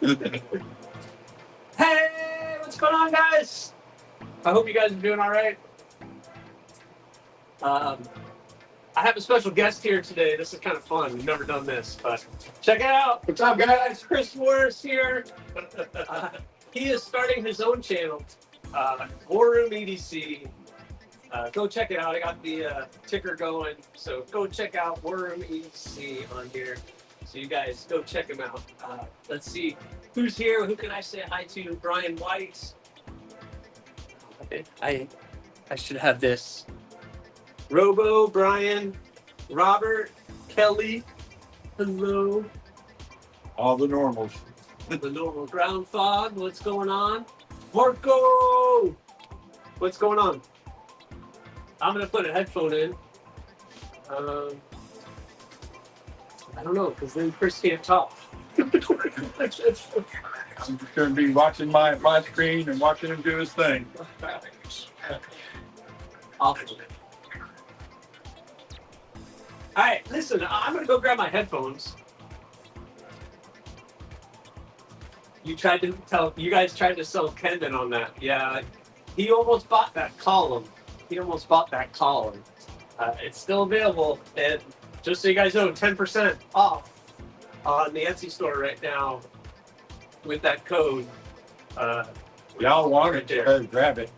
Hey, what's going on, guys? I hope you guys are doing all right. I have a special guest here today. This is kind of fun. We've never done this, but check it out. What's up, guys? Chris Morris here. He is starting his own channel, WarroomEDC. Go check it out. I got the ticker going, so go check out WarroomEDC on here. So you guys go check him out. Let's see who's here. Who can I say hi to? Brian White. I should have this. Robo, Brian, Robert, Kelly. Hello. All the normals. The normal ground fog. What's going on? Marco. What's going on? I'm gonna put a headphone in. I don't know, because then Chris can't talk. I'm just going to be watching my screen and watching him do his thing. Awful. All right, listen, I'm going to go grab my headphones. You guys tried to sell Kendon on that. Yeah, he almost bought that column. It's still available, and just so you guys know, 10% off on the Etsy store right now with that code. Y'all want it there. Grab it.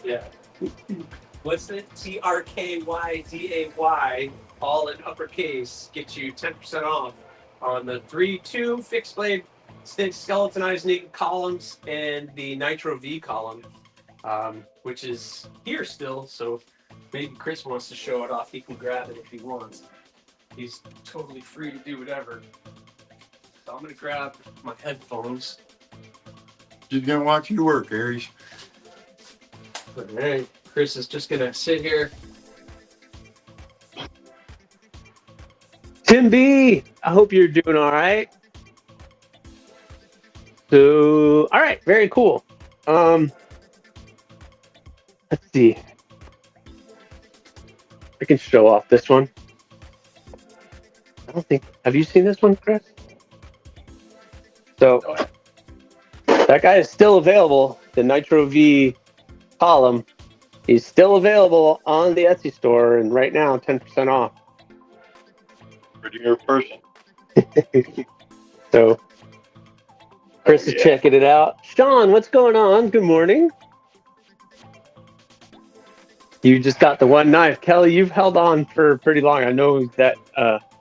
Yeah. What's it? TRKYDAY, all in uppercase, gets you 10% off on the 3-2 fixed blade skeletonized naked columns and the Nitro V column, which is here still. So maybe Chris wants to show it off. He can grab it if he wants. He's totally free to do whatever. So I'm going to grab my headphones. Just going to watch you work, Aries. All right. Chris is just going to sit here. Tim B, I hope you're doing all right. So, all right. Very cool. Let's see. I can show off this one. I don't think. Have you seen this one, Chris? So that guy is still available. The Nitro V column. He's still available on the Etsy store, and right now, 10% off. Pretty good person. So Chris is checking it out. Sean, what's going on? Good morning. You just got the one knife. Kelly, you've held on for pretty long. I know that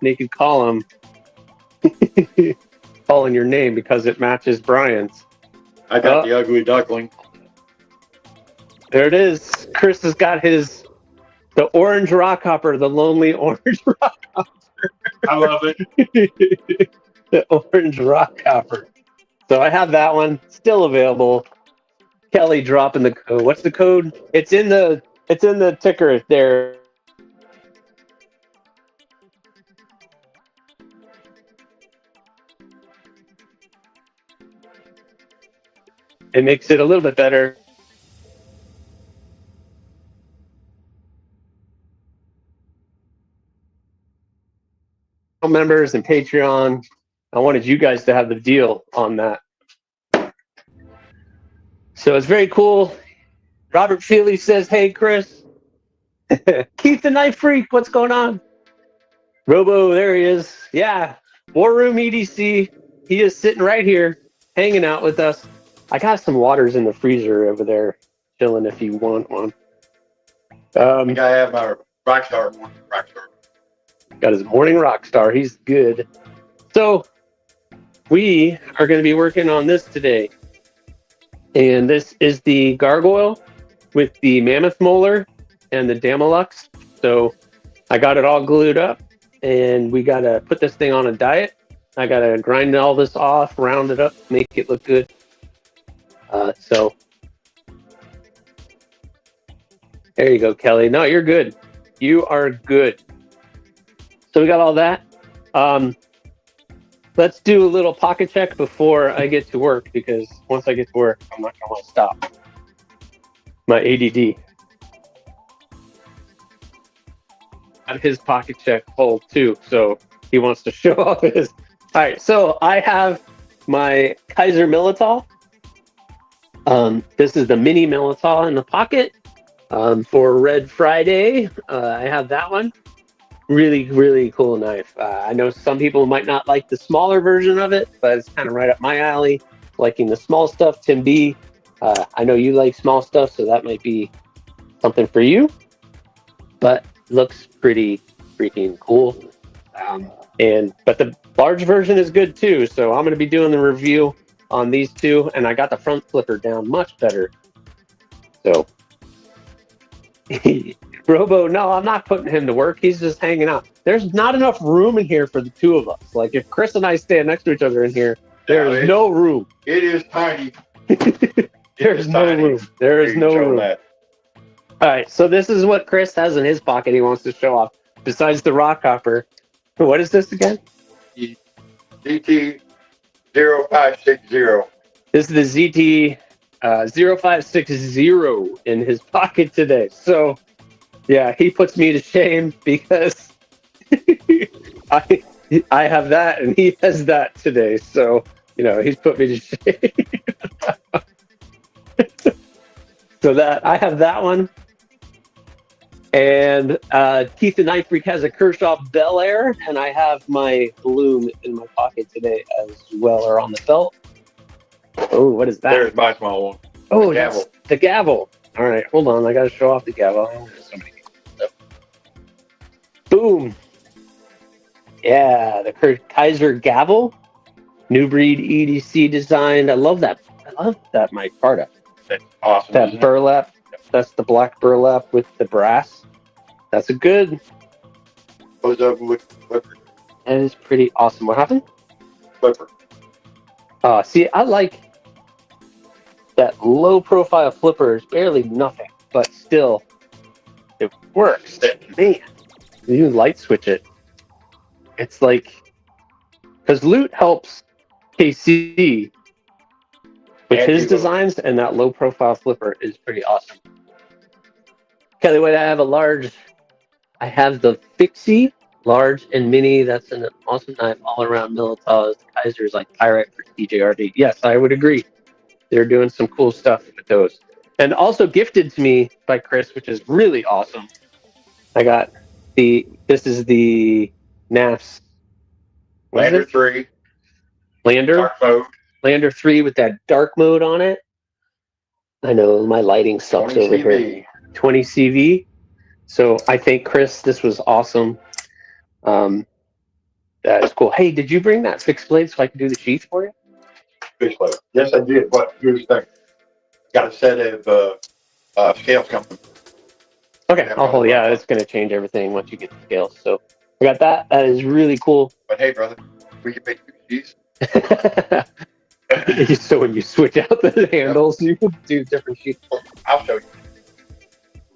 naked column calling your name because it matches Brian's. I got the ugly duckling. There it is. Chris has got the orange rock hopper, the lonely orange rock hopper. I love it. The orange rock hopper. So I have that one still available. Kelly dropping the code. What's the code? It's in the ticker there. It makes it a little bit better. Members and Patreon, I wanted you guys to have the deal on that. So it's very cool. Robert Feely says, hey, Chris. Keith the Knife Freak, what's going on? Robo, there he is. Yeah, WarroomEDC. He is sitting right here, hanging out with us. I got some waters in the freezer over there, chilling if you want one. I think I have my Rockstar one. Got his morning rock star. He's good. So we are going to be working on this today. And this is the gargoyle with the mammoth molar and the Damalux. So I got it all glued up, and we got to put this thing on a diet. I got to grind all this off, round it up, make it look good. So there you go, Kelly. No, you're good. You are good. So we got all that. Let's do a little pocket check before I get to work, because once I get to work, I'm not going to want to stop. My ADD. Got his pocket check full too, so he wants to show off his. All right, so I have my Kaiser Militol. This is the mini Militol in the pocket for Red Friday. I have that one. Really, really cool knife. I know some people might not like the smaller version of it, but it's kind of right up my alley. Liking the small stuff. Tim B, I know you like small stuff, so that might be something for you. But looks pretty freaking cool. But the large version is good too, so I'm going to be doing the review on these two, and I got the front flipper down much better. So, Robo, no, I'm not putting him to work. He's just hanging out. There's not enough room in here for the two of us. Like, if Chris and I stand next to each other in here, there is no room. It is tiny. There's no room. There is no room. All right, so this is what Chris has in his pocket he wants to show off. Besides the rock hopper, what is this again? ZT 0560. This is the ZT 0560 in his pocket today. So, yeah, he puts me to shame because I have that and he has that today. So, you know, he's put me to shame. So that I have that one. And Keith the Knife Freak has a Kershaw Bel Air, and I have my Bloom in my pocket today as well, or on the belt. Oh, what is that? There's my small one. Oh, the gavel. The gavel. All right, hold on. I got to show off the gavel. Boom. Yeah, the Kaiser gavel. New breed EDC designed. I love that. I love that micarta. That's awesome. That burlap. That's the black burlap with the brass. That's a good. What's up with flipper? That is pretty awesome. What happened? Flipper. See, I like that low profile flipper is barely nothing, but still, it works. Man, you light switch it. It's like, because Loot helps KC with his designs, and that low profile flipper is pretty awesome. Kelly White, I have a large. I have the Fixie large and mini. That's an awesome knife all around Militao. Kaiser's like Pyrite for TJRD. Yes, I would agree. They're doing some cool stuff with those. And also gifted to me by Chris, which is really awesome. I got this is the NAFS. Lander 3. Lander? Dark mode. Lander 3 with that dark mode on it. I know my lighting sucks over here. 20 CV. So I think, Chris, this was awesome. That is cool. Hey, did you bring that fixed blade so I can do the sheath for you? Fixed blade. Yes, I did. What do you expect? Got a set of scales coming. Okay. Oh, yeah, it's going to change everything once you get the scales. So I got that. That is really cool. But hey, brother, we can make 2 sheaths. So when you switch out the handles, you can do different sheets. I'll show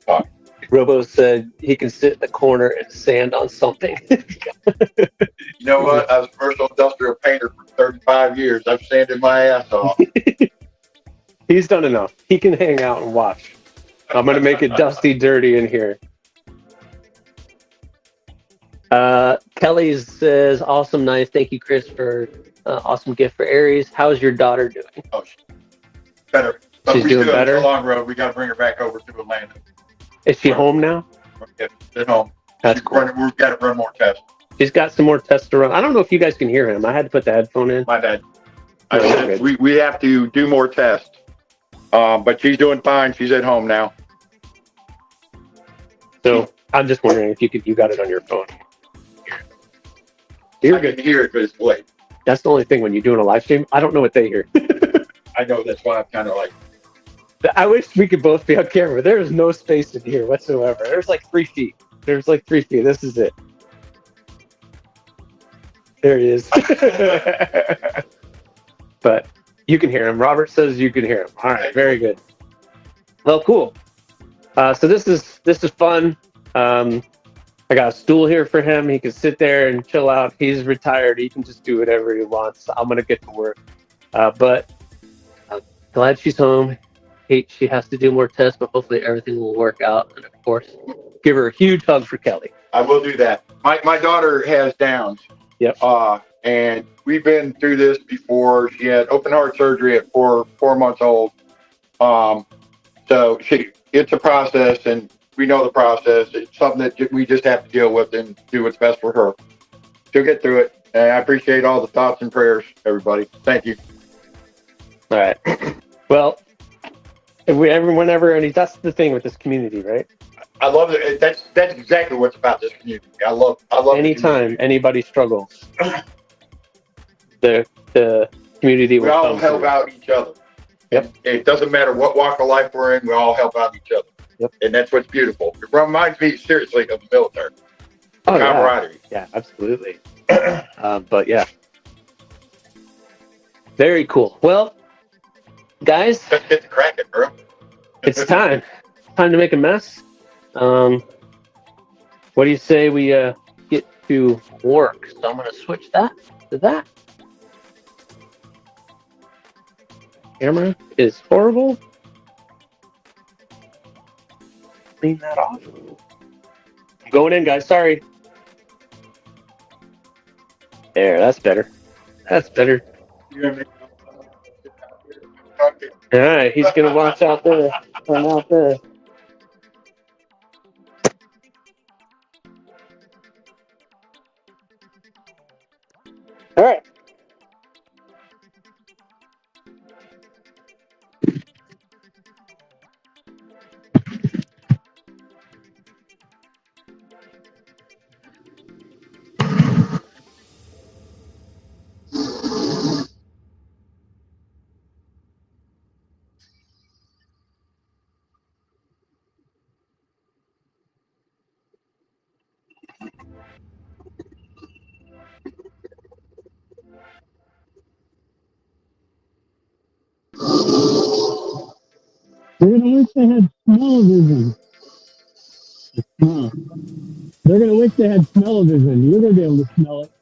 you. Robo said he can sit in the corner and sand on something. You know what? I was a commercial industrial painter for 35 years. I've sanded my ass off. He's done enough. He can hang out and watch. I'm going to make it dusty, dirty in here. Kelly says, awesome knife. Thank you, Chris, for awesome gift for Aries. How's your daughter doing? Oh, better. But She's doing better? A long road. We got to bring her back over to Atlanta. Is she home now? Yeah, she's at home. That's cool. We've got to run more tests. She's got some more tests to run. I don't know if you guys can hear him. I had to put the headphone in. My bad. I said we have to do more tests. But she's doing fine. She's at home now. So I'm just wondering if you got it on your phone. You're good to hear it, but it's late. That's the only thing when you're doing a live stream. I don't know what they hear. I know, that's why I'm kind of like. I wish we could both be on camera. There is no space in here whatsoever. There's like 3 feet. There's like 3 feet. This is it. There he is. But you can hear him. Robert says you can hear him. All right, very good. Well, cool. So this is fun. I got a stool here for him. He can sit there and chill out. He's retired. He can just do whatever he wants. I'm gonna get to work. But I'm glad she's home. She has to do more tests, but hopefully everything will work out. And of course, give her a huge hug for Kelly. I will do that. My daughter has Downs. Yep. And we've been through this before. She had open heart surgery at 4 months old. So it's a process, and we know the process. It's something that we just have to deal with and do what's best for her. She'll get through it. And I appreciate all the thoughts and prayers, everybody. Thank you. All right. Well, and that's the thing with this community, right? I love it. That's exactly what's about this community. I love. Anytime anybody struggles, the community we will all come help through. out each other. Yep. It doesn't matter what walk of life we're in. We all help out each other. Yep. And that's what's beautiful. It reminds me seriously of the military. Oh, camaraderie. Yeah, absolutely. But yeah, very cool. Well, guys, Let's get to cracking, bro. it's time. Time to make a mess. What do you say we get to work? So I'm going to switch that to that. Camera is horrible. Clean that off. I'm going in, guys. Sorry. There, that's better. That's better. All right, he's going to watch out there. I'm out there. All right. They're gonna wish they had smell-o-vision. They're gonna wish they had smell-o-vision. You're gonna be able to smell it.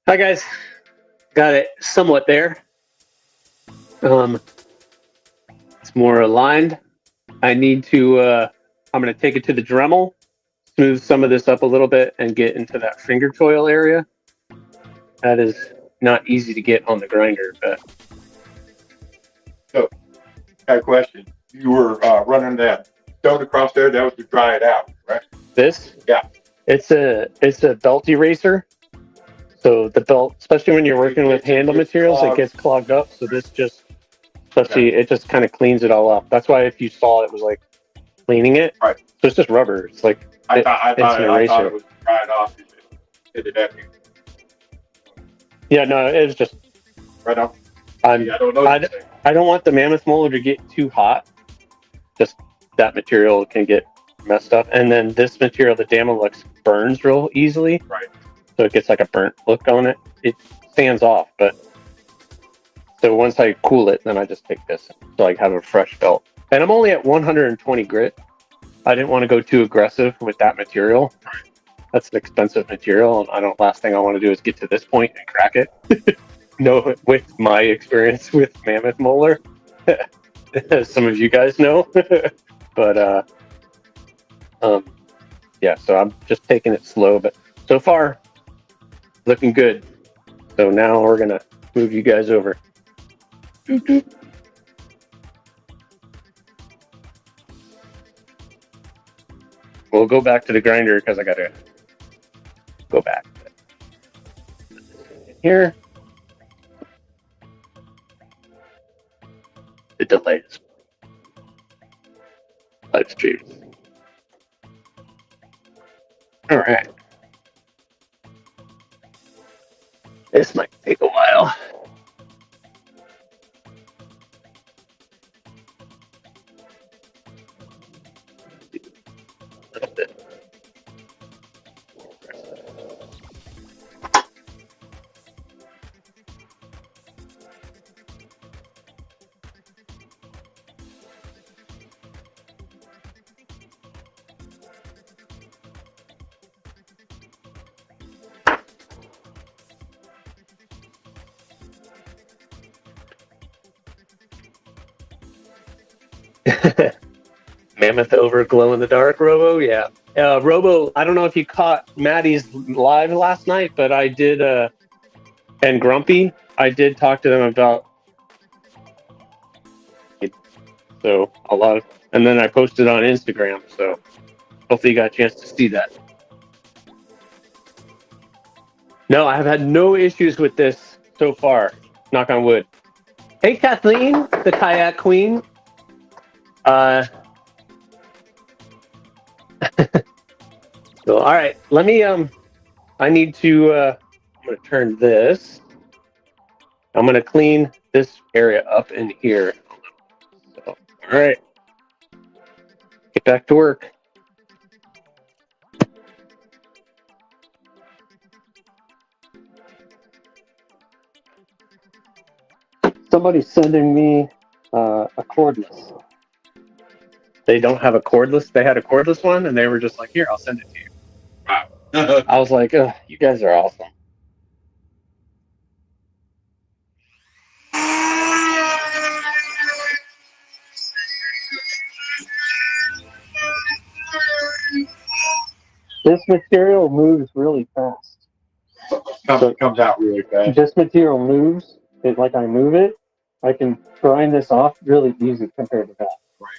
Hi guys, got it somewhat there. It's more aligned. I need to, I'm going to take it to the Dremel, smooth some of this up a little bit and get into that finger choil area. That is not easy to get on the grinder, but. So, I got a question. You were running that stone across there, that was to dry it out, right? This? Yeah. It's a belt eraser. So the belt, especially when you're working with handle materials, it gets clogged up. So this just, it just kind of cleans it all up. That's why if you saw it was like cleaning it, right? So it's just rubber. It's like I thought it was dried off. Did it that? Yeah, no, it was just right off. I don't know. I don't want the mammoth molar to get too hot. Just that material can get messed up, and then this material, the Damilux, burns real easily. Right. So it gets like a burnt look on it. It stands off, but so once I cool it, then I just take this so I have a fresh belt. And I'm only at 120 grit. I didn't want to go too aggressive with that material. That's an expensive material, and last thing I want to do is get to this point and crack it. No, with my experience with mammoth molar, as some of you guys know. But yeah, so I'm just taking it slow, but so far looking good. So now we're gonna move you guys over. Doop, doop. We'll go back to the grinder because I gotta go back here. The delays. Live stream. All right. This might take a while. A little bit. Mammoth over glow in the dark, Robo. Yeah, Robo. I don't know if you caught Maddie's live last night, but I did. And Grumpy, I did talk to them about. So a lot of, and then I posted on Instagram. So hopefully you got a chance to see that. No, I have had no issues with this so far. Knock on wood. Hey, Kathleen, the kayak queen. So, all right, let me, I need to, I'm going to turn this. I'm going to clean this area up in here. So, all right, get back to work. Somebody's sending me a cordless. They don't have a cordless. They had a cordless one, and they were just like, "Here, I'll send it to you." Wow. I was like, "Oh, you guys are awesome." This material moves really fast. Comes out really fast. This material moves. It like I move it, I can grind this off really easy compared to that. Right.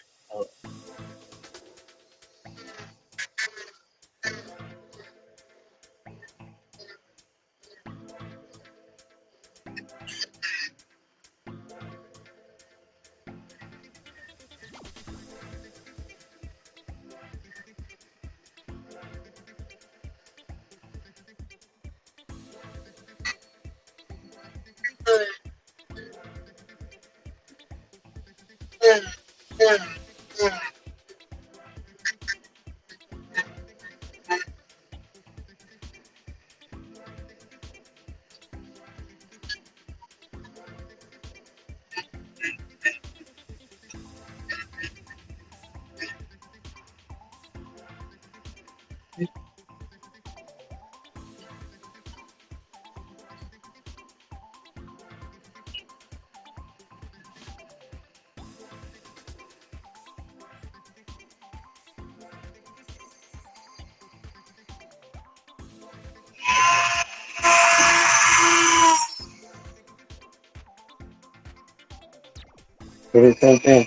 Do the same thing.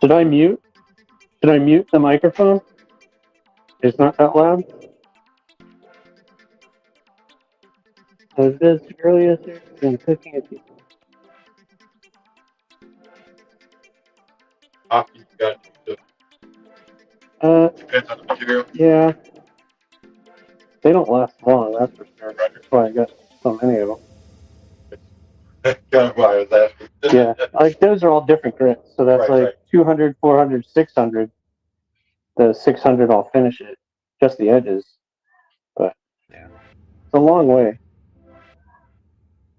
Should I mute? Should I mute the microphone? It's not that loud? Is this earliest than cooking a pizza? After you got to depends on the material. Yeah. They don't last long, that's for sure. That's why I got so many of them. That's kind of why I was asking. Yeah, like those are all different grits. So that's Right, like 200, 400, 600. The 600, I'll finish it, just the edges. But yeah, it's a long way.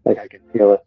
Like I can feel it.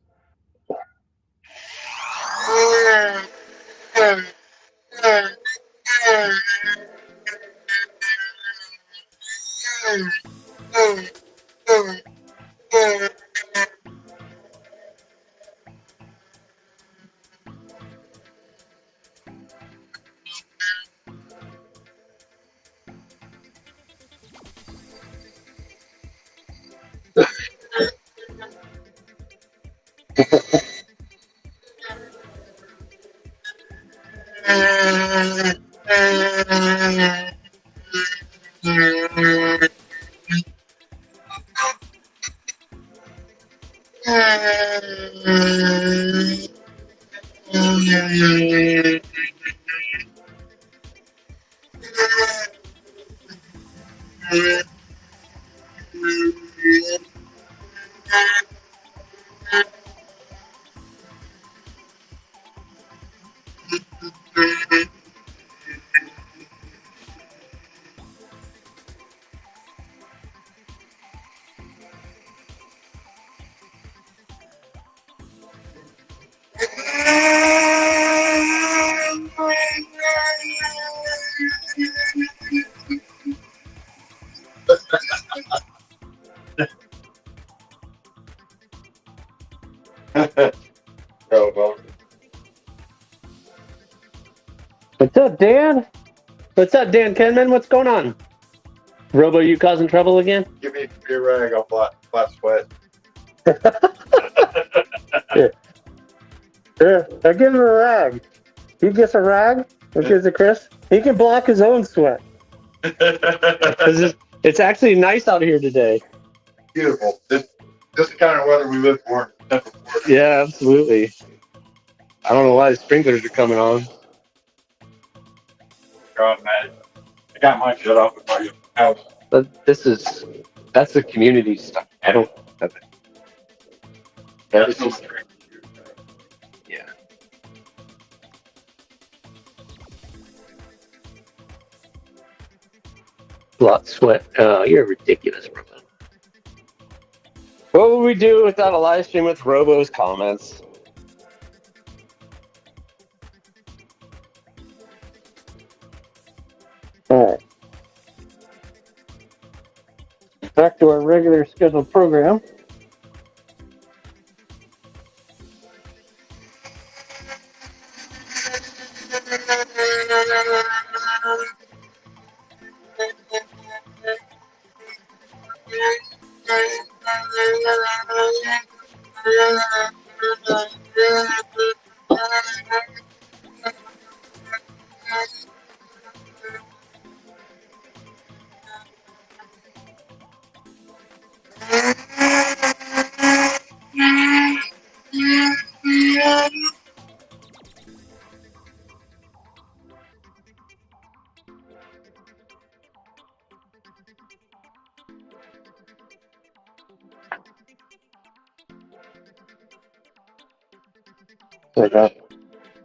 What's up, Dan? What's up, Dan Kenman? What's going on? Robo, you causing trouble again? Give me a rag on flat sweat. Yeah, I give him a rag. He gets a rag, or gives it Chris. He can block his own sweat. It's actually nice out here today. Beautiful. This is the kind of weather we live for. Yeah, absolutely. I don't know why the sprinklers are coming on. God, man. I got mine shut off with my house. But that's the community stuff. I don't have it. That's just, yeah. Lot sweat. Oh, you're ridiculous, Robo. What would we do without a live stream with Robo's comments? All right. Back to our regular scheduled program. So I got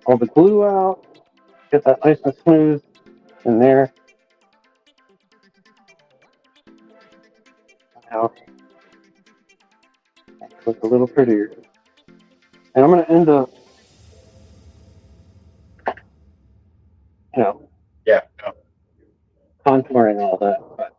all the glue out, get that nice and smooth in there. Now, look a little prettier. And I'm going to end up, Yeah. contouring all that. But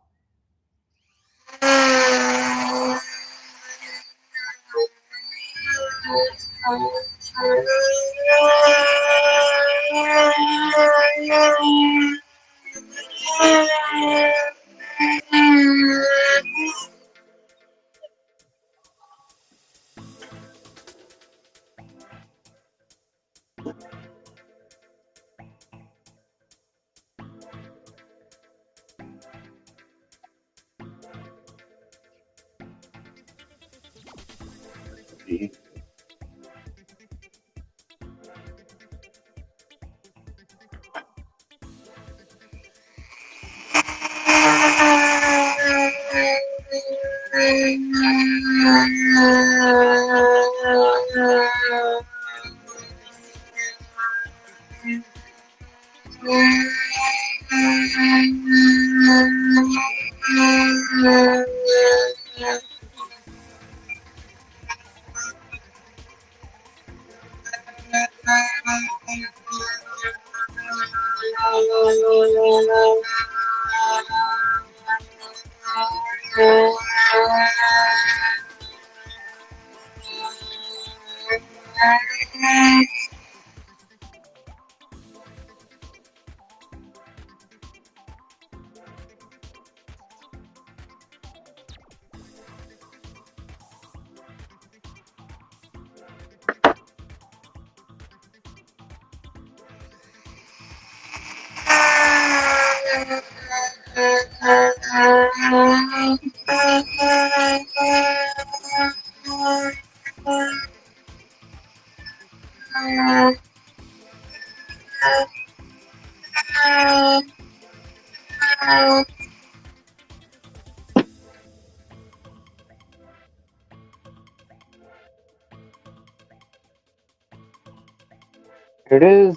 here it is.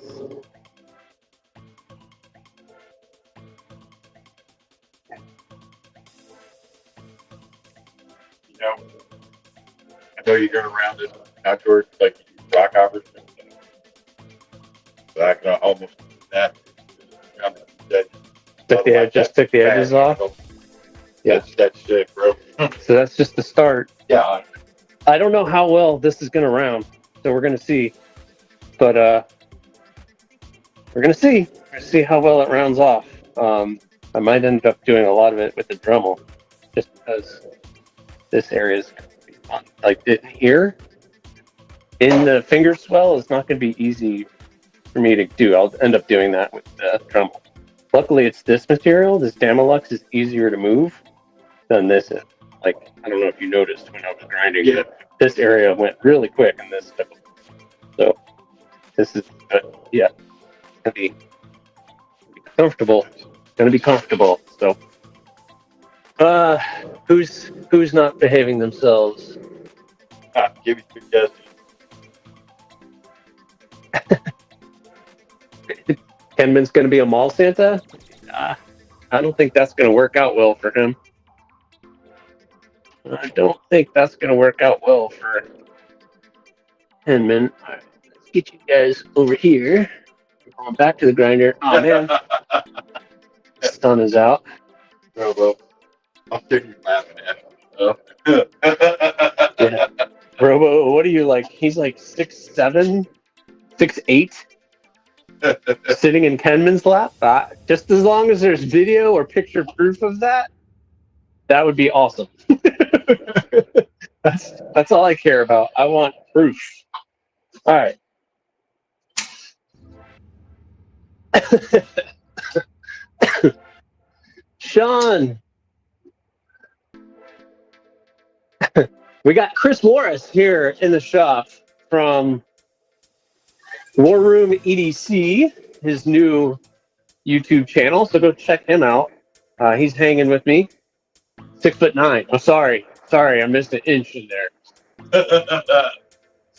I know you're going to round it outdoors like you do rock hoppers. But I can almost do that. Just took the edges off. Yeah. That's sick, bro. So that's just the start. Yeah. I don't know how well this is going to round, so we're going to see. But we're going to see. See how well it rounds off. I might end up doing a lot of it with the Dremel, just because this area is like here in the finger swell is not going to be easy for me to do. I'll end up doing that with the Dremel. Luckily, it's this material. This Damilux is easier to move than this is. Like, I don't know if you noticed when I was grinding. Yeah. This area went really quick in this. So this is good. Yeah, it's gonna be comfortable. It's gonna be comfortable. So, who's not behaving themselves? Give you suggestions. Kenman's gonna be a mall Santa. I don't think that's gonna work out well for him. I don't think that's gonna work out well for Kenman. All right, let's get you guys over here. We're going back to the grinder. Oh man, the sun is out. Oh, well, I'm sitting laughing at him. Yeah. Robo, what are you like? He's like 6'7", 6'8", sitting in Kenman's lap. Just as long as there's video or picture proof of that, that would be awesome. That's all I care about. I want proof. All right. Sean. We got Chris Morris here in the shop from WarroomEDC, his new YouTube channel. So go check him out. He's hanging with me. 6'9". Oh, sorry, I missed an inch in there.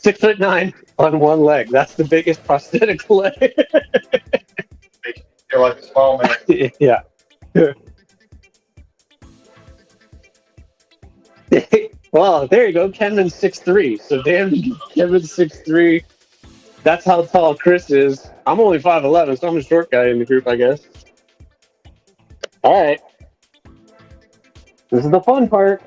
6'9" on one leg. That's the biggest prosthetic leg. Makes you feel like a small man. Yeah. Well, there you go. Kevin's 6'3". So damn, Kevin's 6'3". That's how tall Chris is. I'm only 5'11", so I'm a short guy in the group, I guess. All right. This is the fun part.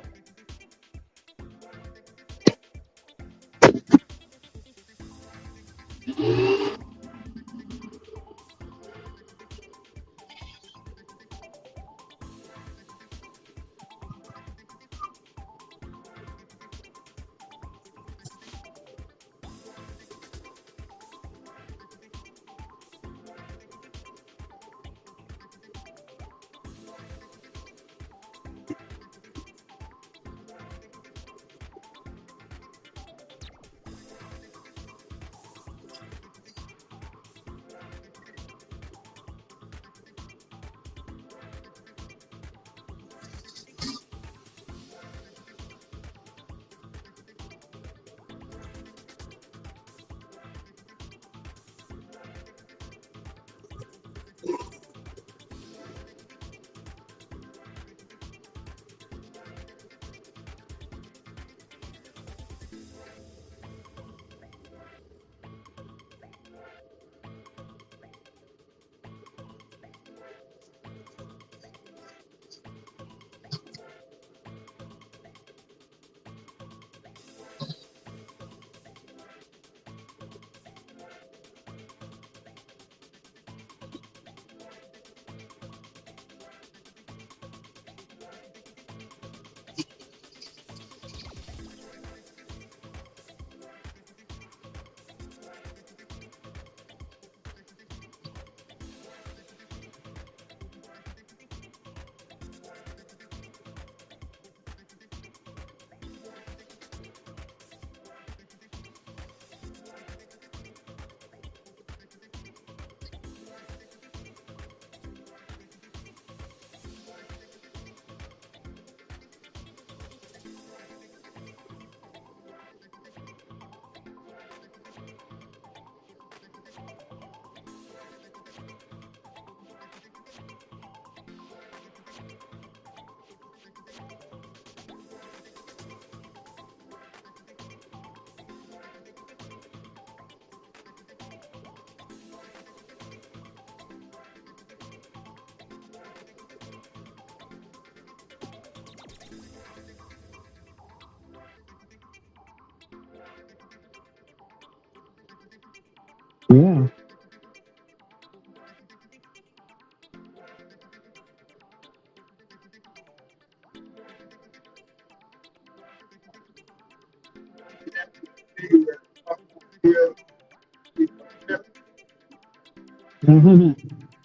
Yeah.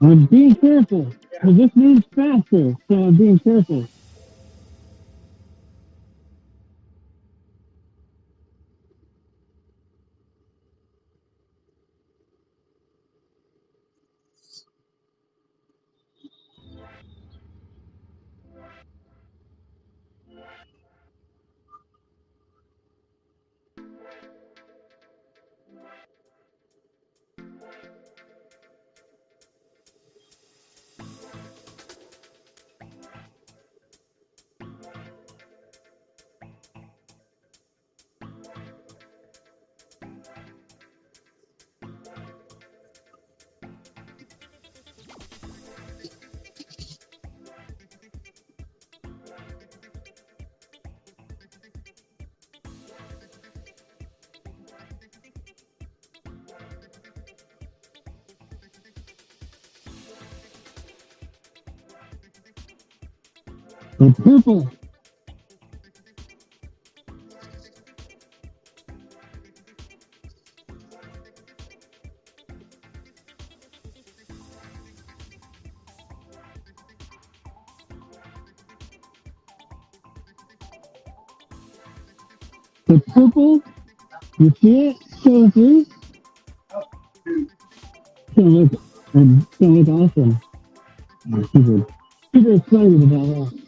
I'm being careful, because this moves faster, so I'm being careful. The purple. The purple, you see it? Show through. It's gonna look awesome. I'm super excited about that.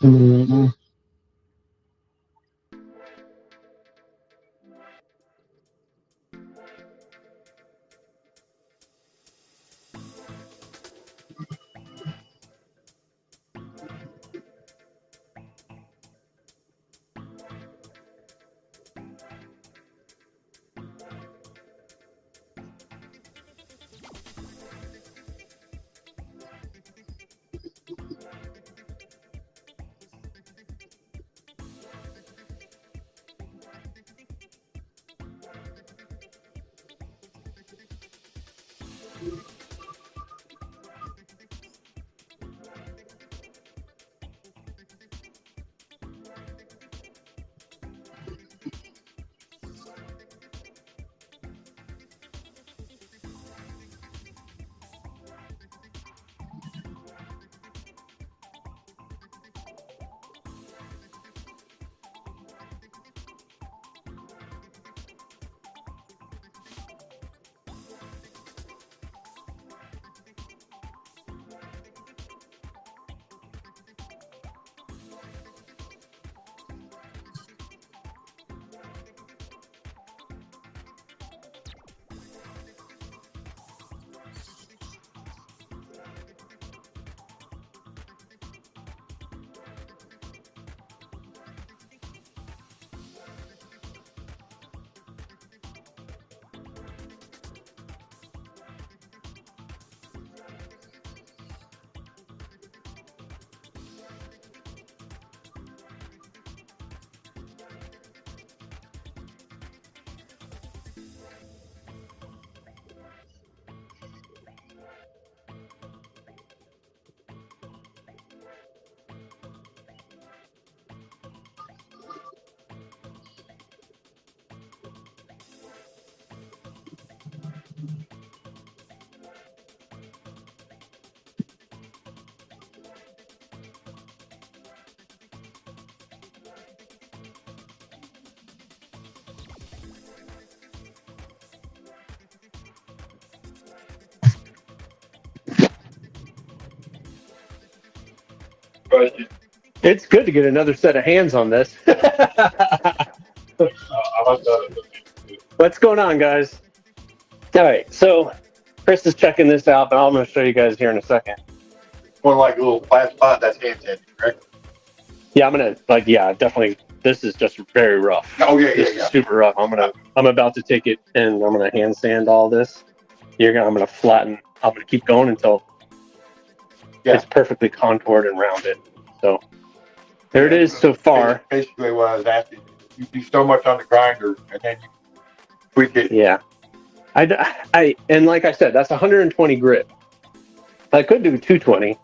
Mm-hmm. It's good to get another set of hands on this. What's going on, guys? All right, so Chris is checking this out, but I'm going to show you guys here in a second. One like a little flat spot, that's hand sanding, correct? Yeah, I'm going to, like, yeah, definitely. This is just very rough. Oh, yeah, This is super rough. I'm about to take it and I'm going to hand sand all this. I'm going to flatten. I'm going to keep going until it's perfectly contoured and rounded. So there it is so far. Basically what I was asking. You do so much on the grinder and then you tweak it. Yeah. And like I said, that's 120 grit. I could do 220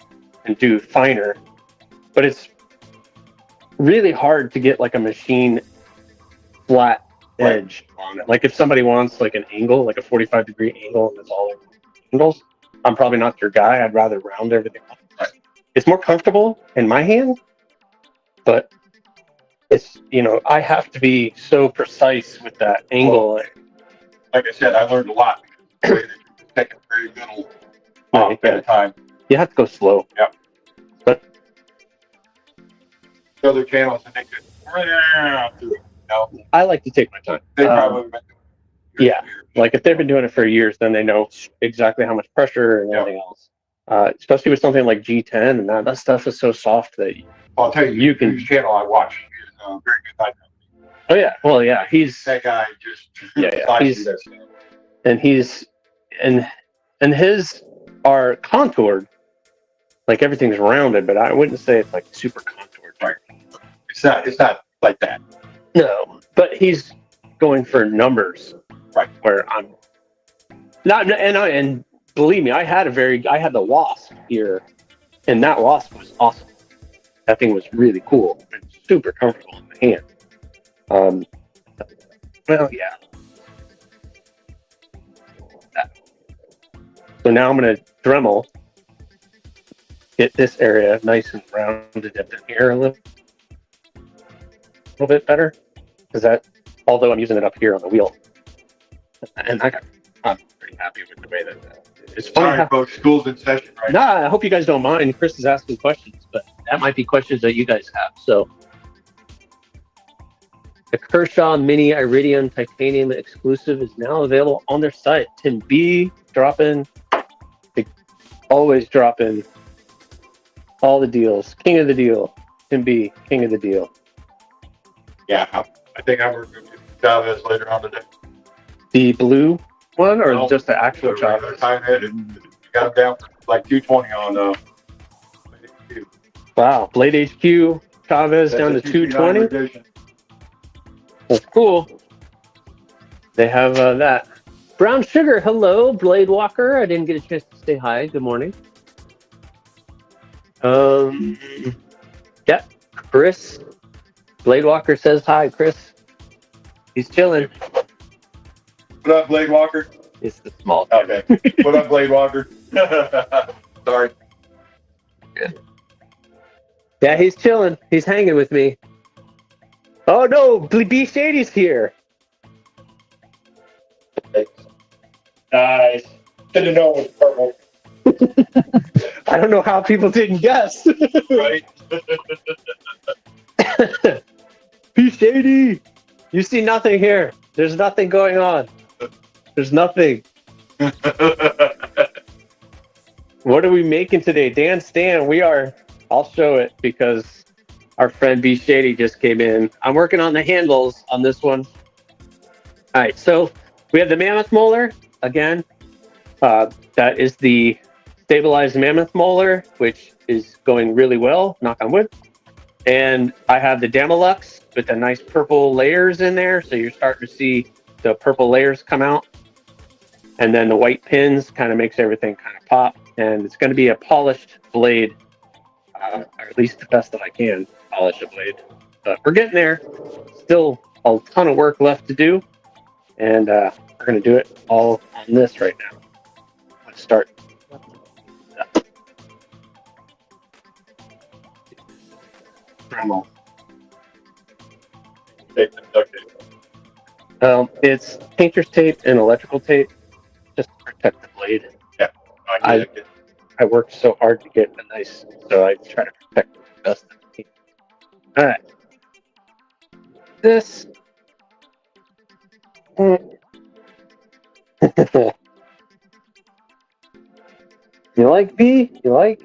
and do finer, but it's really hard to get like a machine flat edge on it. Like if somebody wants like an angle, like a 45-degree angle, and it's all angles, I'm probably not your guy. I'd rather round everything up. Right. It's more comfortable in my hand, but it's, I have to be so precise with that angle. Well, like I said, I learned a lot. Taking very little at a time. You have to go slow. Yeah. But other channels, and they could I like to take my time. They probably been doing it like if they've been doing it for years, then they know exactly how much pressure and everything else. Especially with something like G10, and that stuff is so soft that I'll tell you, whose channel I watch is a very good guy. Oh yeah, well yeah, he's that guy just and his are contoured, like everything's rounded, but I wouldn't say it's like super contoured. Right. It's not like that. No, but he's going for numbers, right? Where I'm not, and believe me, I had the Wasp here, and that Wasp was awesome. That thing was really cool and super comfortable in the hand. Well, yeah. So now I'm going to Dremel, get this area nice and rounded up in here a little bit better, because although I'm using it up here on the wheel, and I'm pretty happy with the way that it's funny. Sorry, folks, school's in session right now. I hope you guys don't mind. Chris is asking questions, but that might be questions that you guys have. So the Kershaw Mini Iridium Titanium exclusive is now available on their site. Tim B dropping, always dropping all the deals. King of the deal. Tim B, king of the deal. Yeah, I think I'm going to get Chavez later on today. The blue one, or just the actual Chavez? And got him down for like 220 on HQ. Wow, Blade HQ Chavez down to 220. Well, cool. They have that. Brown Sugar, hello, Blade Walker. I didn't get a chance to say hi. Good morning. Yeah, Chris. Blade Walker says hi, Chris. He's chilling. What up, Blade Walker? It's the small. Okay. What up, Blade Walker? Sorry. Good. Yeah, he's chilling. He's hanging with me. Oh no, B Shady's here. Nice. Should have known it was purple. I don't know how people didn't guess. Right. B Shady, you see nothing here. There's nothing going on. There's nothing. What are we making today? Dan Stan, we are. I'll show it because our friend B Shady just came in. I'm working on the handles on this one. All right, so we have the Mammoth Molar again. That is the stabilized Mammoth Molar, which is going really well, knock on wood. And I have the Damalux with the nice purple layers in there. So you're starting to see the purple layers come out. And then the white pins kind of makes everything kind of pop. And it's going to be a polished blade, or at least the best that I can polish a blade. But we're getting there. Still a ton of work left to do. And we're going to do it all on this right now. Let's start. It's painter's tape and electrical tape just to protect the blade. Yeah, I worked so hard to get a nice, so I try to protect it the best that I can. All right. This. You like B? You like?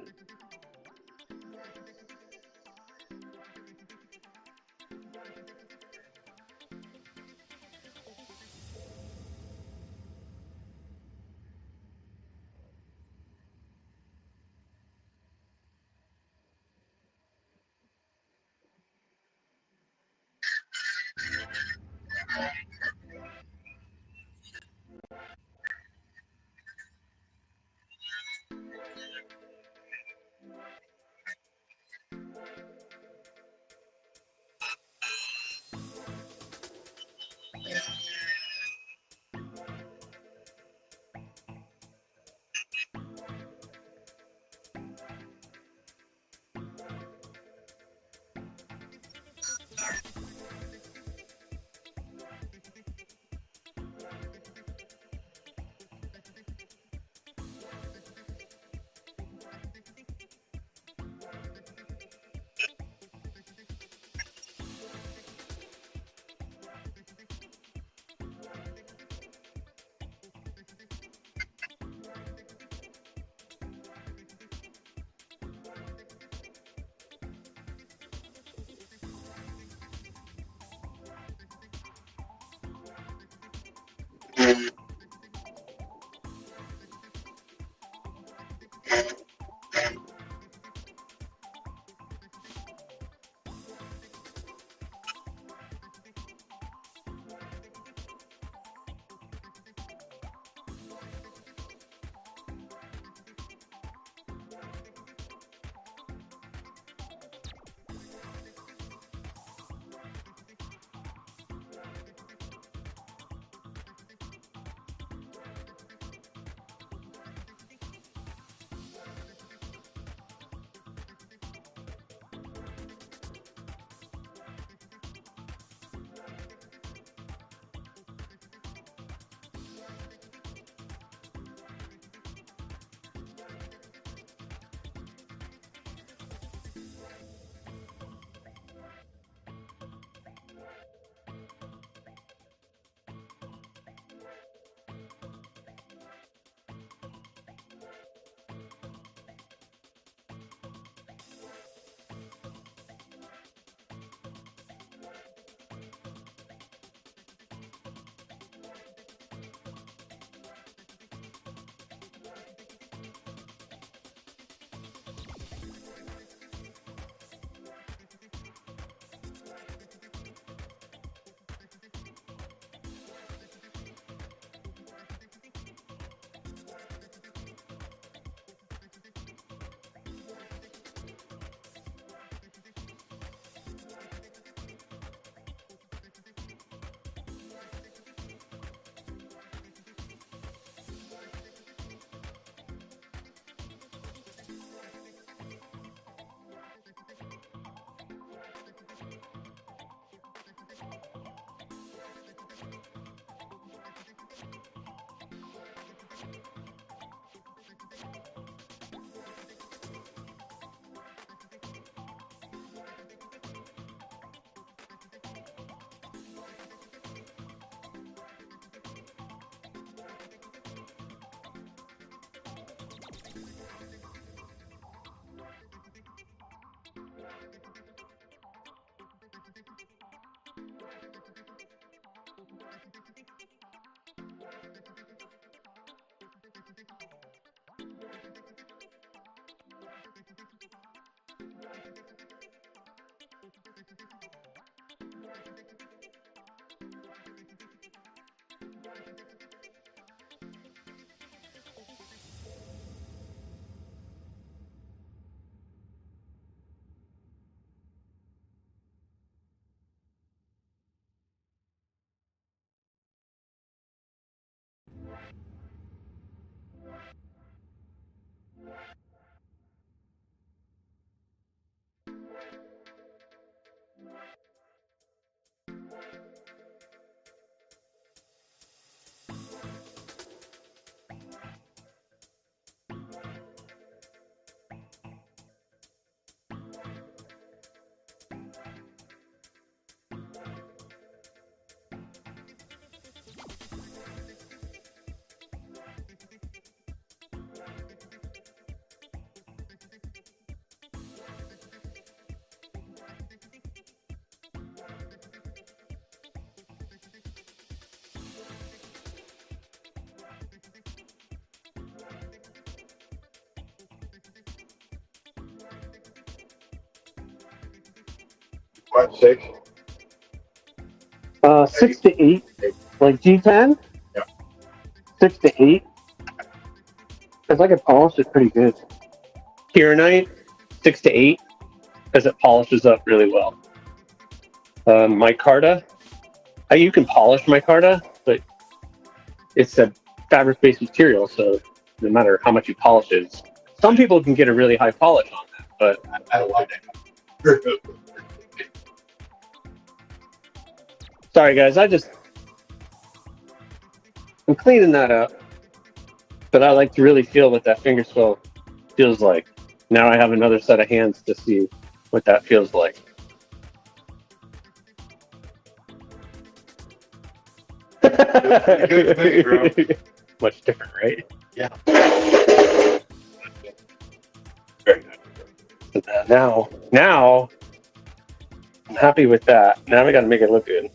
What, 6? 6 to 8, like G10. Yeah. 6 to 8. Because I can polish it pretty good. Kieranite, 6 to 8, because it polishes up really well. Micarta, you can polish micarta, but it's a fabric-based material, so no matter how much you polish it, some people can get a really high polish on that, but I don't like that. sorry guys, I'm cleaning that up, but I like to really feel what that finger swell feels like. Now I have another set of hands to see what that feels like. Good thing, bro. Much different, right? Yeah. Very good. So now I'm happy with that. Now we got to make it look good.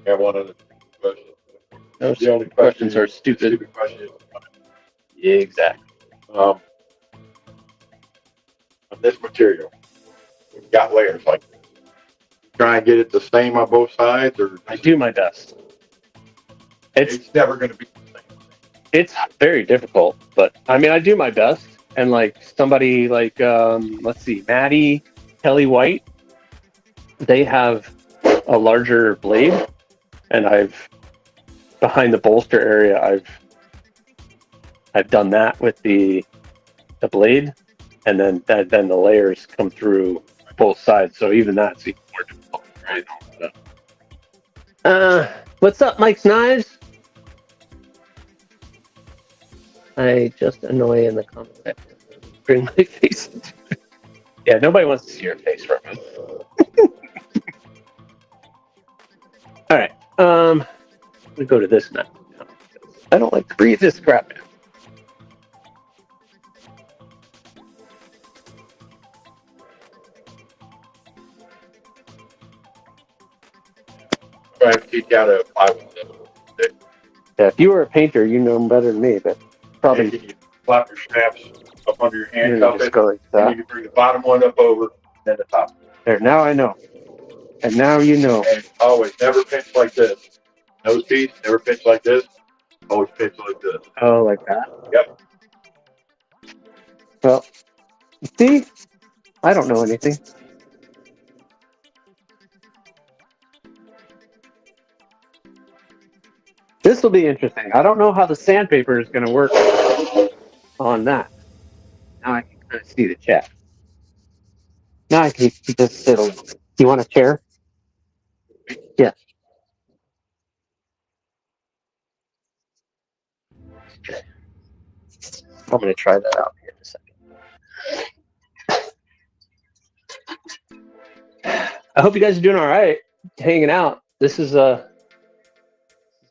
Yeah, one of the questions. Those The only questions are stupid. Stupid question. Yeah, exactly. On this material, we've got layers like this. Try and get it the same on both sides, or I do my best. it's never going to be the same. It's very difficult, but I mean, I do my best. And like somebody like, let's see, Maddie, Kelly White, they have a larger blade, and behind the bolster area, I've done that with the blade, and then the layers come through both sides. So even that's even more difficult, right? What's up, Mike's Knives? I just annoy in the comment section. Bring my face into it. Yeah, nobody wants to see your face, Roman. All right. We go to this now. I don't like to breathe this crap. Try and teach you how to apply with it. Yeah, if you were a painter, you know better than me, but probably And you flap your straps up under your hand, you cup just it, go like and that. you can bring the bottom one up over, then the top. There, now I know. And now you know. And always never pinch like this. Nose piece, never pinch like this. Always pinch like this. Oh, like that? Yep. Well, see? I don't know anything. This will be interesting. I don't know how the sandpaper is going to work on that. Now I can kind of see the chat. Now I can just sit. Do you want a chair? Yes. I'm going to try that out here in a second. I hope you guys are doing all right, hanging out. This is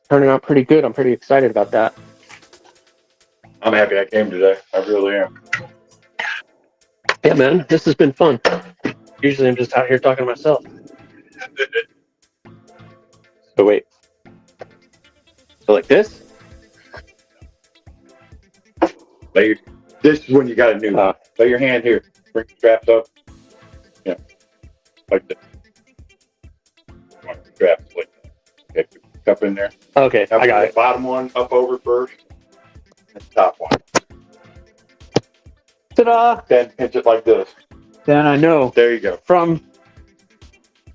turning out pretty good. I'm pretty excited about that. I'm happy I came today. I really am. Yeah, man, this has been fun. Usually I'm just out here talking to myself. So wait. So like this? This This is when you got a new one. Lay your hand here. Bring the straps up. Yeah. Like this. Straps like that. Okay, put the cup in there. Okay, now I got the it. Bottom one up over first. And the top one. Ta-da! Then pinch it like this. Then I know. There you go.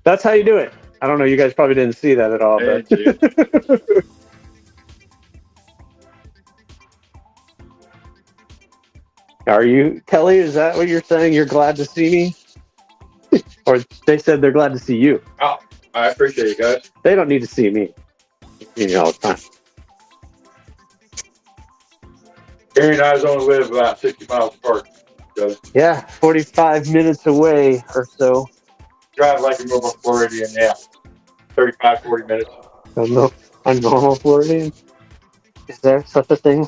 That's how you do it. I don't know. You guys probably didn't see that at all. But. Are you, Kelly? Is that what you're saying? You're glad to see me? Or they said they're glad to see you? Oh, I appreciate it, guys. They don't need to see me. You see me all the time. Gary and I only live about 60 miles apart. So yeah, 45 minutes away or so. Drive like a normal Floridian, yeah. 35, 40 minutes. A normal Floridian? Is there such a thing?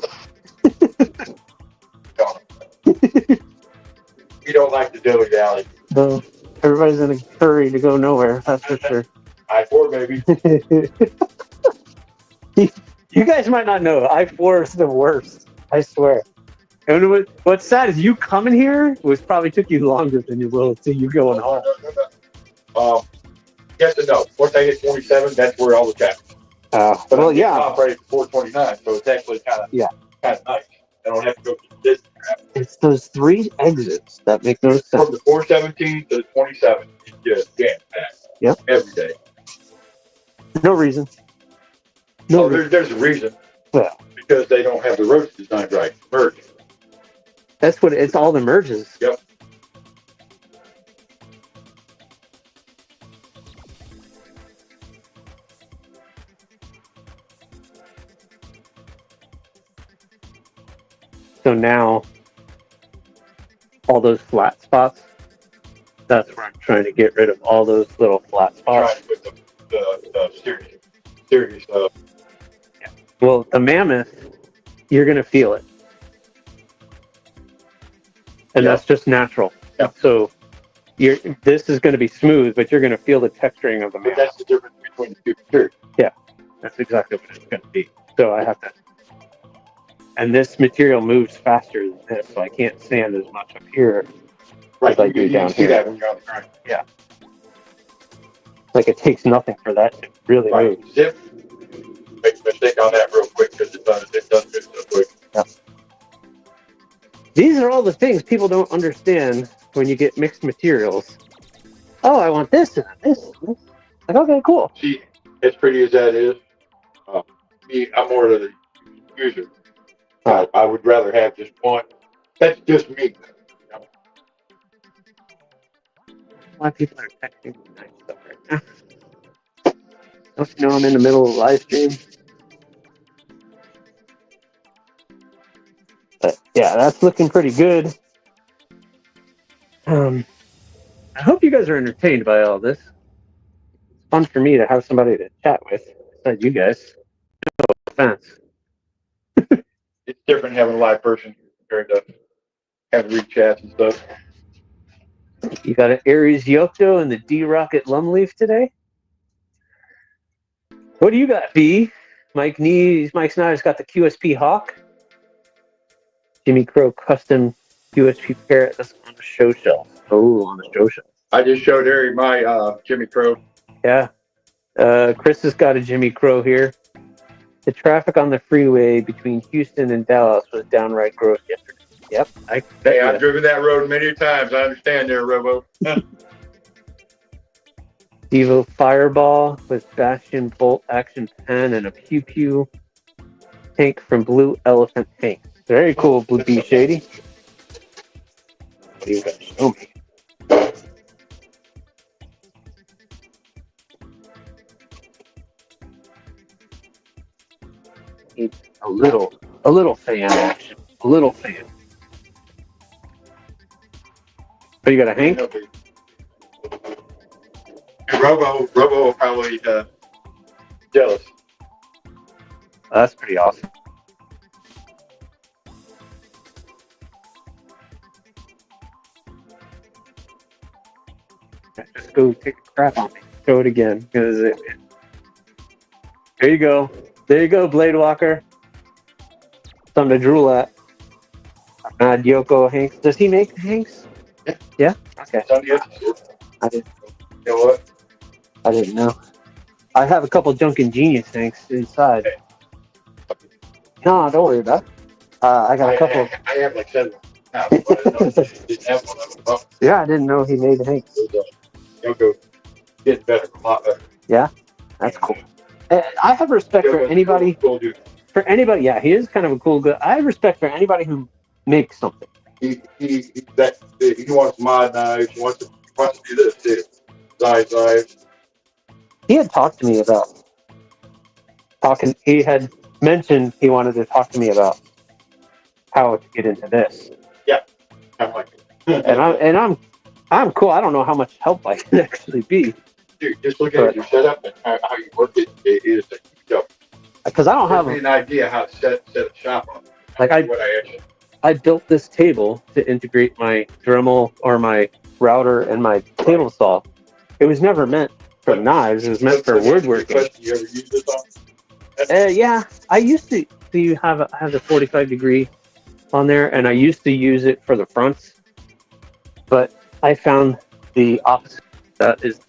We don't like the dilly-dally. No, everybody's in a hurry to go nowhere, that's for sure. I-4, baby. You guys might not know, I-4 is the worst, I swear. And what's sad is you coming here probably took you longer than it will until you going home. No. Yes and no. Once I hit 27, that's where all the traffic. But well, I'm operating 429, so it's actually kind of nice. I don't have to go through this traffic. It's those 3 exits that make no sense. From the 417 to the 27, it's just jam-packed. Yep. Every day. No reason. There's a reason. Well, because they don't have the roads designed right. Merge. That's what it's all the merges. Yep. So now, all those flat spots, that's where I'm trying to get rid of all those little flat spots. Right, with the series. Well, the Mammoth, you're going to feel it. And that's just natural. Yep. So this is going to be smooth, but you're going to feel the texturing of the Mammoth. But that's the difference between the two series. Yeah, that's exactly what it's going to be. So I have to... And this material moves faster than this, so I can't sand as much up here as I do down here. That when you're on the ground. Yeah. Like it takes nothing for that to really move. Zip. Make a mistake on that real quick because it does it so quick. Yeah. These are all the things people don't understand when you get mixed materials. Oh, I want this and this. Like, okay, cool. See, as pretty as that is, I'm more of the user. I would rather have just one. That's just me. Why people are texting me nice stuff right now? Don't you know I'm in the middle of a live stream? But yeah, that's looking pretty good. I hope you guys are entertained by all this. It's fun for me to have somebody to chat with besides you guys. No offense. It's different having a live person compared to having read chats and stuff. You got an Aries Yocto and the D-Rocket Lumleaf today? What do you got, B? Mike Snyder's got the QSP Hawk. Jimmy Crow custom QSP Parrot. That's on the show shelf. Oh, on the show shelf. I just showed Ari my Jimmy Crow. Yeah. Chris has got a Jimmy Crow here. The traffic on the freeway between Houston and Dallas was downright gross yesterday. Yep. I've driven that road many times. I understand there, Robo. Devo Fireball with Bastion Bolt Action Pen and a Pew Pew tank from Blue Elephant Tank. Very cool, Blue B Shady. What do you got to show me? A little fan action. A little fan. Oh, you got a Hank? Robo will probably jealous. That's pretty awesome. Just go take a crap on me. Show it again. There you go. There you go, Blade Walker. Something to drool at. Yoko Hanks. Does he make Hanks? Yeah. Yeah? Okay. It's on the I didn't, You know what? I didn't know. I have a couple Dunkin' Genius Hanks inside. No, don't worry about it. I got a couple. I have like 7 now, but I know didn't have one of them. Oh, Yeah, I didn't know he made Hanks. Yoko getting better, a lot better. Yeah, that's cool. I have respect for anybody. Cool dude. For anybody, yeah, he is kind of a cool guy. I have respect for anybody who makes something. He wants mod knives. He wants to do this too. Size knives. He had talked to me about talking. He had mentioned he wanted to talk to me about how to get into this. Yeah, I'm like, I'm cool. I don't know how much help I can actually be. Dude, just look at your setup and how you work it. It is a joke. Because I don't have an idea how to set a shop up. Like I built this table to integrate my Dremel or my router and my table saw. It was never meant for knives. It was meant for woodworking. You ever use this on? Yeah, I used to have the 45 degree on there, and I used to use it for the fronts, but I found the opposite. That is.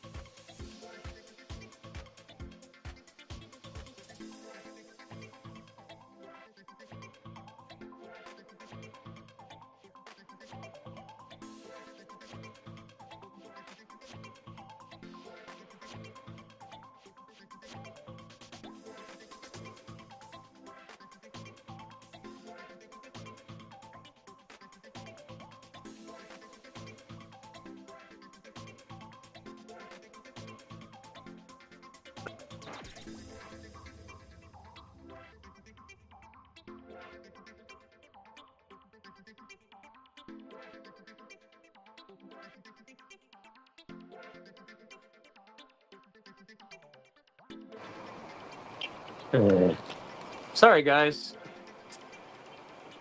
Sorry, guys.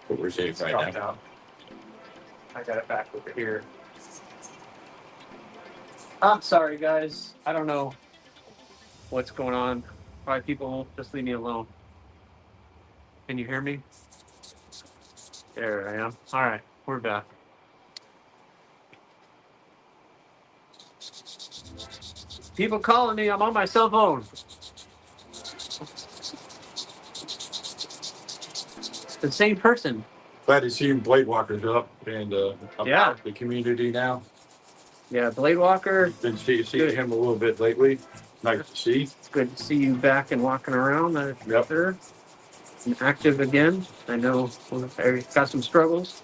What we're saying right now. I got it back over here. I'm sorry, guys. I don't know what's going on. Why people won't just leave me alone. Can you hear me? There I am. All right, we're back. People calling me. I'm on my cell phone. The same person. Glad to see you Blade Walkers up and Yeah. The community now. Yeah, Blade Walker. Been seeing him a little bit lately. Nice to see. It's good to see you back and walking around. Yep. Sure. And active again. I know I've got some struggles.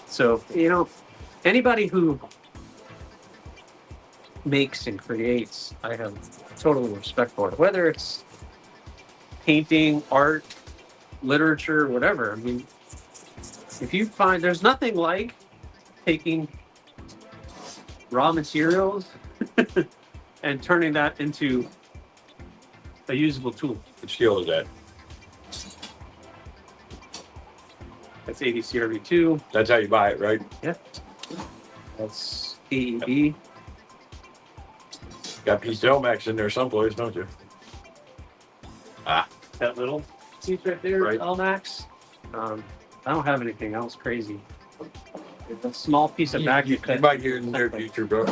So, anybody who makes and creates, I have total respect for it. Whether it's painting, art, literature, whatever. I mean, if you find there's nothing like taking raw materials and turning that into a usable tool. What steel is that? That's ADCRV2. That's how you buy it, right? Yeah. That's AEB. Got piece of Elmax in there someplace, don't you? That little piece right there, Right. Elmax. I don't have anything else crazy. It's a small piece of back. You might get in the near future, bro.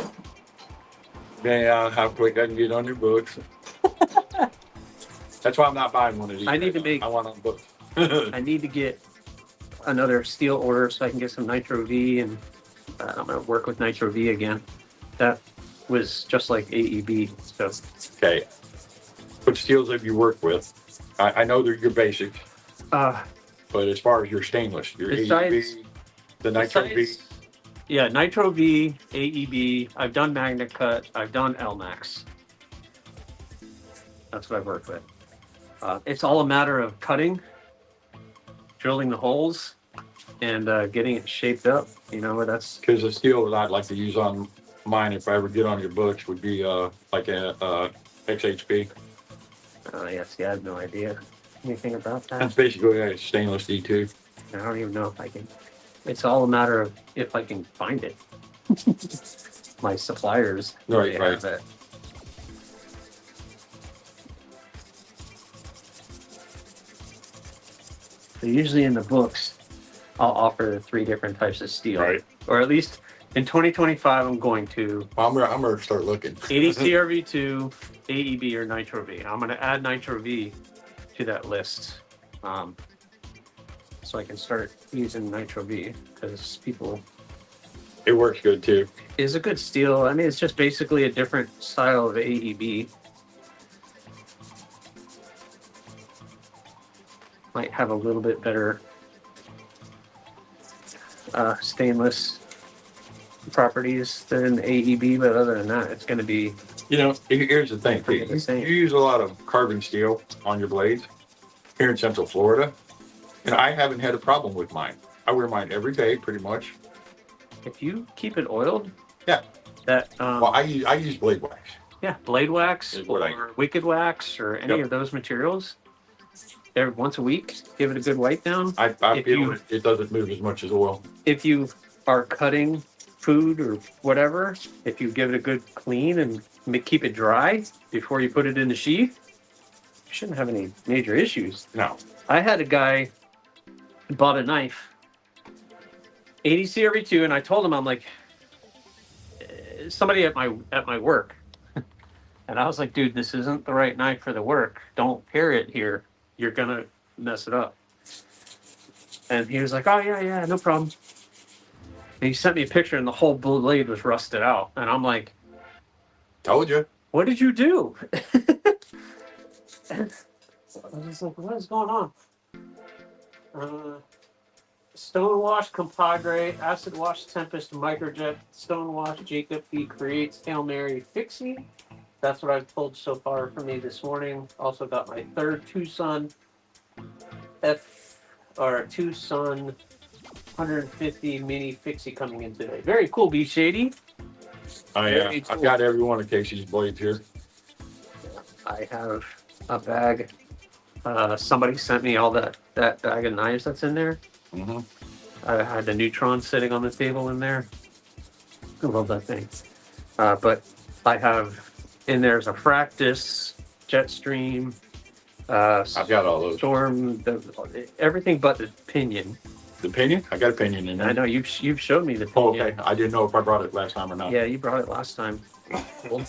Yeah, how quick I can get on your books. That's why I'm not buying one of these. I want on books. I need to get another steel order so I can get some Nitro V, and I'm going to work with Nitro V again. That was just like AEB. So. Okay. What steels have you worked with? I know they're your basics, but as far as your stainless, your AEB, the Nitro V. Yeah, Nitro V, AEB. I've done Magnet Cut. I've done Elmax. That's what I've worked with. It's all a matter of cutting, drilling the holes, and getting it shaped up. That's because the steel that I'd like to use on mine, if I ever get on your books, would be like a XHP. Yes, I have no idea anything about that. That's basically a stainless D2. I don't even know if I can. It's all a matter of if I can find it. My suppliers, Right. have it. usually in the books, I'll offer the 3 different types of steel. Right. Or at least in 2025, I'm going to. Well, I'm gonna start looking. ADC RV2, AEB, or Nitro V. I'm going to add Nitro V to that list. So I can start using Nitro V because people. It works good too. Is a good steel. I mean, it's just basically a different style of AEB. Might have a little bit better stainless properties than AEB, but other than that, it's going to be. You know, here's the thing. You use a lot of carbon steel on your blades here in Central Florida, and I haven't had a problem with mine. I wear mine every day, pretty much. If you keep it oiled, yeah. That well, I use blade wax. Yeah, blade wax or wicked wax or any of those materials. Every once a week, give it a good wipe down. I feel it doesn't move as much as oil. If you are cutting food or whatever, if you give it a good clean and keep it dry before you put it in the sheath, you shouldn't have any major issues. No. I had a guy bought a knife, ADC RV2, and I told him, I'm like, somebody at my work, and I was like, dude, this isn't the right knife for the work. Don't pair it here. You're gonna mess it up. And he was like, oh yeah, no problem. And he sent me a picture, and the whole blade was rusted out. And I'm like, told you. What did you do? I was just like, what is going on? Stonewash Compadre, Acid Wash Tempest Microjet, Stonewash Jacob B creates Hail Mary Fixie. That's what I've pulled so far for me this morning. Also got my third Tucson Tucson 150 mini Fixie coming in today. Very cool, B Shady. Oh yeah, cool. I've got every one of Casey's blades here. I have a bag. Somebody sent me all that bag of knives that's in there. Mm-hmm. I had the Neutron sitting on the table in there. I love that thing. But I have in there's a Fractus, Jetstream. I've got all those. Storm, everything but the pinion. The pinion? I got a pinion in there. I know you've showed me the pinion. Oh, okay. I didn't know if I brought it last time or not. Yeah, you brought it last time. Cool.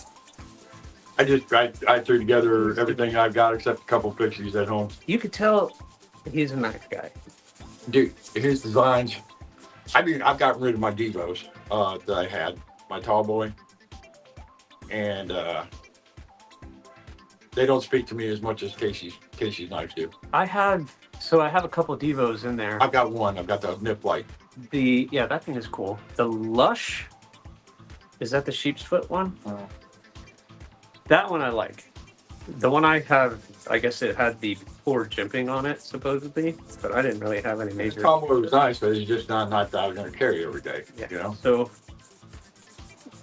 I threw together everything I've got except a couple fixies at home. You could tell he's a nice guy. Dude, his designs. I mean, I've gotten rid of my Devos that I had, my tall boy, and they don't speak to me as much as Casey's knives do. I have a couple of Devos in there. I've got one. I've got the Nip Light. That thing is cool. The Lush, is that the sheep's foot one? Oh. That one I like. The one I have, I guess it had the poor jimping on it, supposedly, but I didn't really have any major. The combo was nice, but it's just not that I was going to carry every day. Yeah. You know. So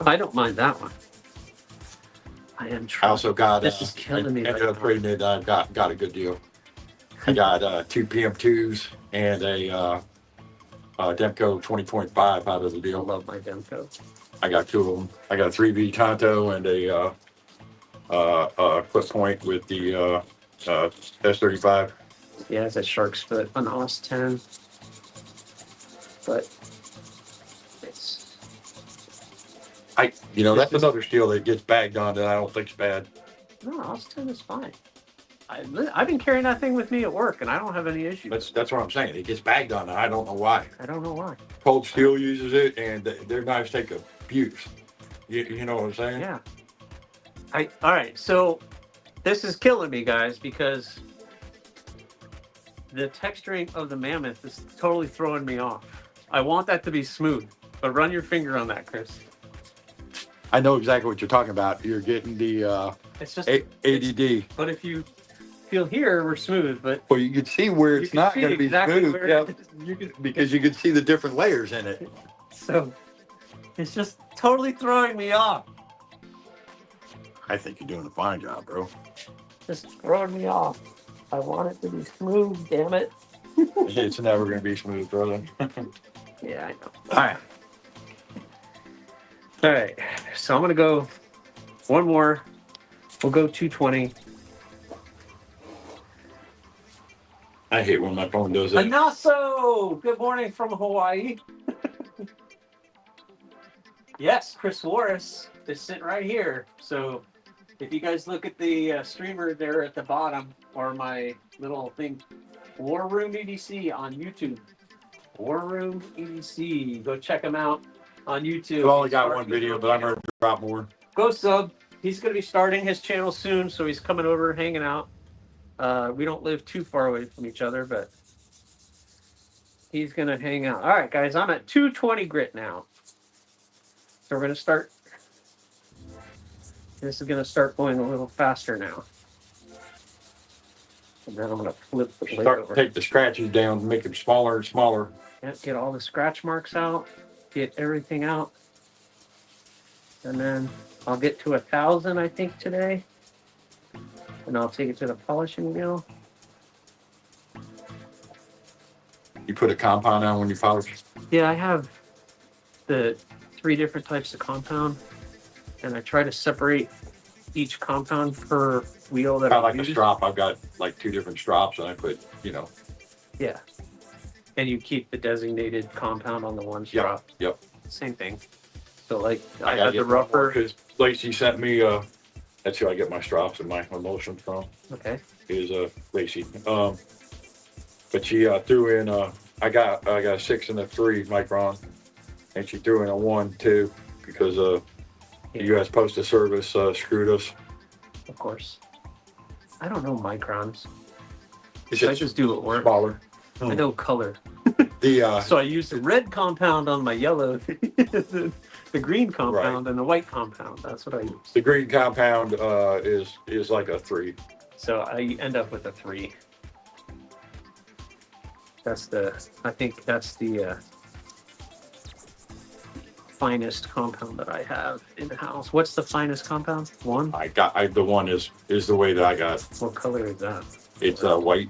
I don't mind that one. I am trying. I also got. This is killing me. Ended up trading it. I got a good deal. I got 2 PM2s and a Demco 20.5 out of the deal. I love my Demco. I got 2 of them. I got a 3V Tonto and a clip point with the S35. Yeah, it's a shark's foot, an Aus 10. But it's. That's another steel that gets bagged on that I don't think's bad. No, Aus 10 is fine. I've been carrying that thing with me at work, and I don't have any issues. That's what I'm saying. It gets bagged on, and I don't know why. I don't know why. Cold Steel uses it, and their knives take abuse. You know what I'm saying? Yeah. All right, so this is killing me, guys, because the texturing of the Mammoth is totally throwing me off. I want that to be smooth, but run your finger on that, Chris. I know exactly what you're talking about. You're getting the it's just ADD. But if you feel here, we're smooth, but well, you can see where it's not going to be exactly smooth. Yeah, because you can see the different layers in it. So it's just totally throwing me off. I think you're doing a fine job, bro. Just throwing me off. I want it to be smooth, damn it. It's never going to be smooth, brother. Yeah, I know. All right. So I'm going to go one more. We'll go 220. I hate when my phone does that. Anaso! Good morning from Hawaii. Yes, Chris Warris is sitting right here. So if you guys look at the streamer there at the bottom, or my little thing, WarroomEDC on YouTube. WarroomEDC. Go check him out on YouTube. I've only got one video, but I'm going to drop more. Go sub. He's going to be starting his channel soon, so he's coming over, hanging out. We don't live too far away from each other, but he's going to hang out. All right, guys, I'm at 220 grit now. So we're going to start. This is going to start going a little faster now. And then I'm going to flip the blade over. Take the scratches down, make them smaller and smaller. Yeah, get all the scratch marks out. Get everything out. And then I'll get to 1,000, I think, today. And I'll take it to the polishing wheel. You put a compound on when you polish? Yeah, I have the 3 different types of compound, and I try to separate each compound per wheel that I I like use. a strop. I've got like 2 different strops, and I put, you know. Yeah, and you keep the designated compound on the one strop. Yep. Same thing. So like I I had the rougher. Because Lacey sent me. That's who I get my strops and my emulsions from. Okay. Is Lacey. But she threw in. I got a 6 and a 3 micron, and she threw in a 1 too because the U.S. Postal Service screwed us. Of course. I don't know microns. It's I just do it work. Smaller. I know color. The So I use the red compound on my yellow, the green compound, and the white compound. That's what I use. the green compound is like a 3. So I end up with a 3. I think that's the finest compound that I have in the house. What's the finest compound? 1? The 1 is the way that I got. What color is that? It's white.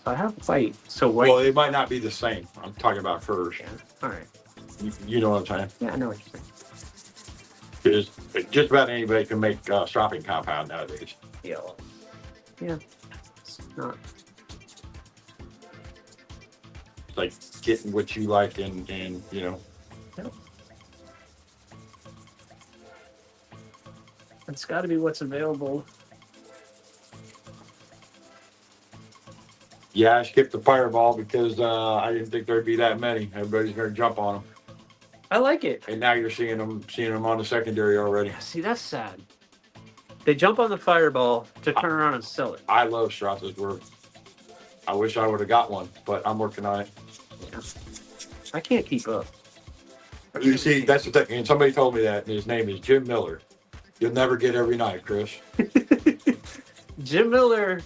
I have white. So white. Well, it might not be the same. I'm talking about furs. Yeah. All right. You know what I'm saying? Yeah, I know what you're saying. Because just about anybody can make stropping compound nowadays. Yellow. Yeah. It's not. It's like getting what you like and you know. Yep. It's got to be what's available. Yeah, I skipped the fireball because I didn't think there'd be that many. Everybody's going to jump on them. I like it. And now you're seeing them on the secondary already. Yeah, see, that's sad. They jump on the fireball to turn around and sell it. I love Strasbourg. I wish I would have got one, but I'm working on it. Yeah. I can't keep up. You see, that's the thing. And somebody told me that, and his name is Jim Miller. You'll never get every night, Chris. Jim Miller,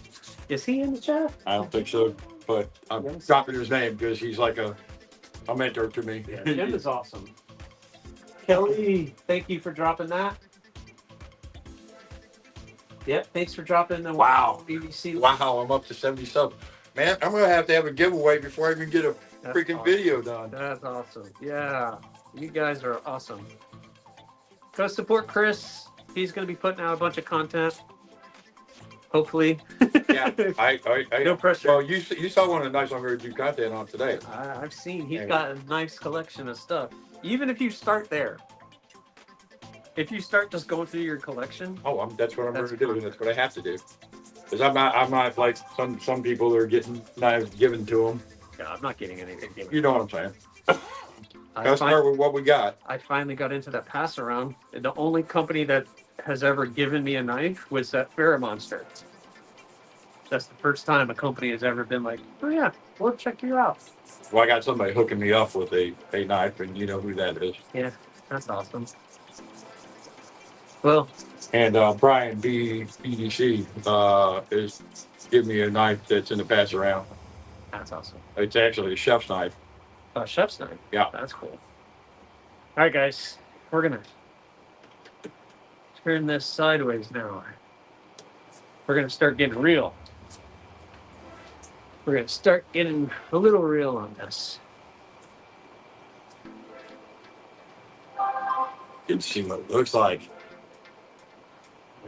is he in the chat? I don't think so, but I'm dropping his name because he's like a mentor to me. Yeah, Jim is awesome. Kelly, thank you for dropping that. Yep, thanks for dropping the Wow. BBC. Wow, I'm up to 77. Man, I'm going to have a giveaway before I even get a freaking awesome. Video done. That's awesome. Yeah, you guys are awesome. Go support Chris. He's going to be putting out a bunch of content. Hopefully. Yeah, I No pressure. Well, you saw one of the nice I'm going to do content on today. I've seen he's got a nice collection of stuff. Even if you start there. If you start just going through your collection. Oh, that's what I'm going to do. That's what I have to do. Because I'm not like some people that are getting knives given to them. Yeah, I'm not getting anything. You know what I'm saying. Let's start with what we got. I finally got into that pass around. The only company that has ever given me a knife was that Farrah Monster. That's the first time a company has ever been like, oh yeah, we'll check you out. Well, I got somebody hooking me up with a knife, and you know who that is. Yeah, that's awesome. Well, and Brian BDC is giving me a knife that's in the pass around. That's awesome. It's actually a chef's knife. Chef's knife. Yeah. That's cool. All right, guys. We're going to turn this sideways now. We're going to start getting real. We're going to start getting a little real on this. You can see what it looks like.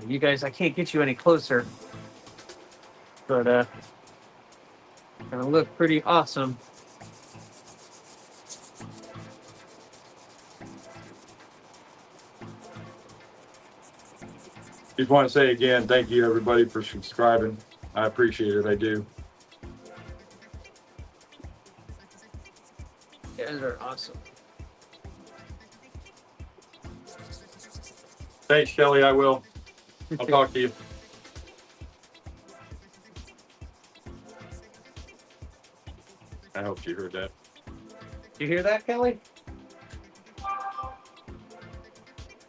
You guys, I can't get you any closer. But Gonna look pretty awesome. Just want to say again, thank you everybody for subscribing. I appreciate it. I do. You guys are awesome. Thanks, Kelly. I will. I'll talk to you. I hope you heard that. You hear that, Kelly?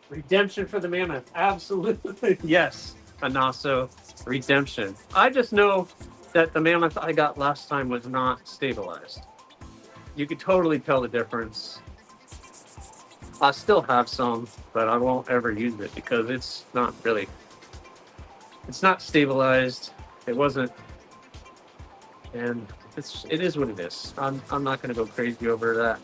Redemption for the mammoth. Absolutely. Yes, Anaso. Redemption. I just know that the mammoth I got last time was not stabilized. You could totally tell the difference. I still have some, but I won't ever use it because it's not stabilized. It wasn't, and it is what it is. I'm not going to go crazy over that.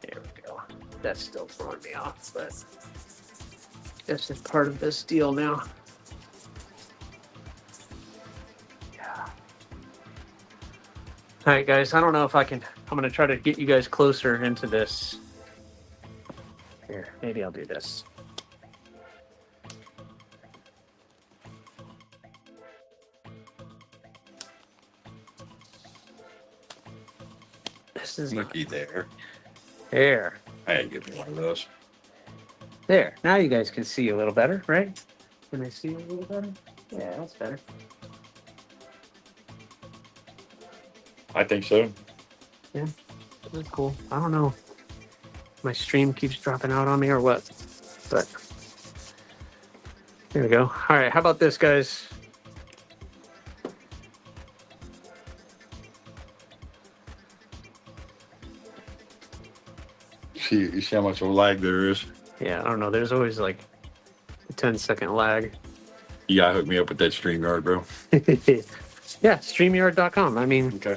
There we go. That's still throwing me off, but that's just part of this deal now. Yeah. All right, guys. I don't know if I can. I'm going to try to get you guys closer into this. Here, maybe I'll do this. This is Looky there. there. I had to get me one of those. There. Now you guys can see a little better, right? Can I see a little better? Yeah, that's better. I think so. That's cool. I don't know. My stream keeps dropping out on me or what, but there we go. All right. How about this, guys? You see how much of a lag there is? Yeah, I don't know. There's always like a 10-second lag. You gotta hook me up with that StreamYard, bro. Yeah, StreamYard.com. I mean, Okay.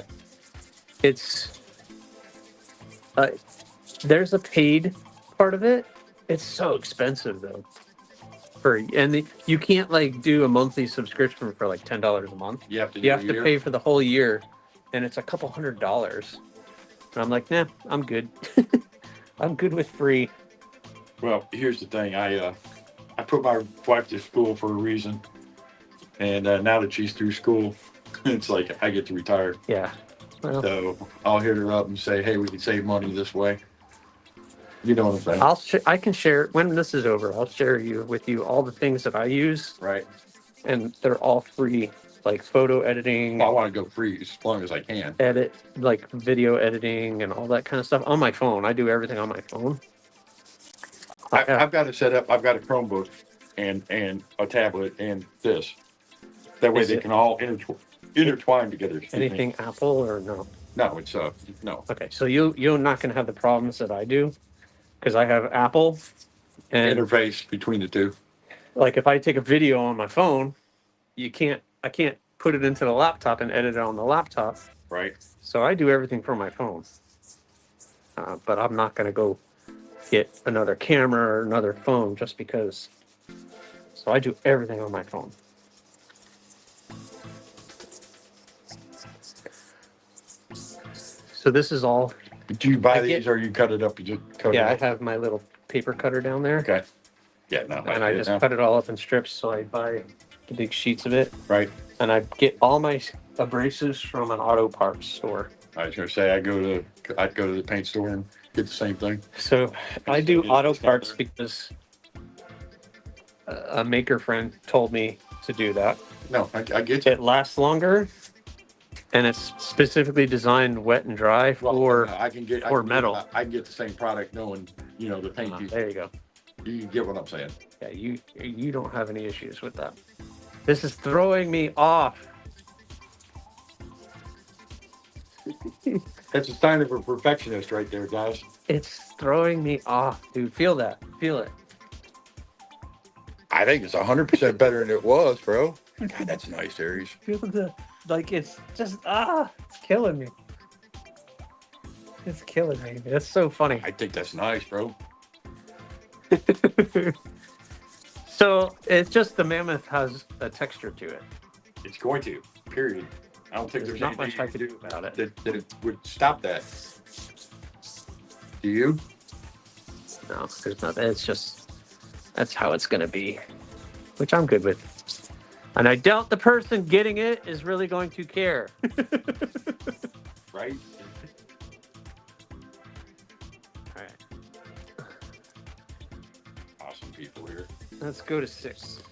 it's there's a paid part of it. It's so expensive though. You can't like do a monthly subscription for like $10 a month. You have to. You have to pay for the whole year, and it's a couple $100. And I'm like, nah, I'm good. I'm good with free. Well, here's the thing. I put my wife to school for a reason, and now that she's through school, it's like I get to retire. Yeah. Well, So I'll hit her up and say, "Hey, we can save money this way." You know what I'm saying? I can share when this is over. I'll share with you all the things that I use, Right. and they're all free, like photo editing, Well, I want to go free as long as I can. like video editing, and all that kind of stuff on my phone. I do everything on my phone. I've got it set up. I've got a Chromebook and a tablet and this. That way Is they it- can all intertwine together. Excuse me. Anything Apple or no? No, it's no. Okay, so you're not going to have the problems that I do, because I have Apple, and Interface between the two. like if I take a video on my phone, I can't put it into the laptop and edit it on the laptop. Right. So I do everything from my phone. But I'm not going to go get another camera or another phone just because. So I do everything on my phone. So this is all. Do you buy I get- these or you cut it up? You just cut Yeah, I it up? have my little paper cutter down there. Okay. Yeah, no. And I just cut it all up in strips. So I buy the big sheets of it. Right. And I get all my abrasives from an auto parts store. I was gonna say I'd go to the paint store and get the same thing. So I do It's auto not parts there. because a maker friend told me to do that. No, I get you. It lasts longer, and it's specifically designed wet and dry for. I can get or metal. I can get the same product knowing the paint. There you go. You get what I'm saying. Yeah, you don't have any issues with that. This is throwing me off. That's a sign of a perfectionist right there, guys. It's throwing me off, dude. Feel that. Feel it. I I think it's 100% better than it was, bro. God, that's nice, Aries. Feel the like it's just it's killing me. It's killing me. That's so funny. I think that's nice, bro. So it's just the mammoth has a texture to it. It's going to. Period. I don't think There's there's not much anything I can do about it. that it would stop that. Do you? No, there's not. It's just that's how it's gonna be, which I'm good with. And I doubt the person getting it is really going to care. Right? All right, Awesome people here. let's go to 6.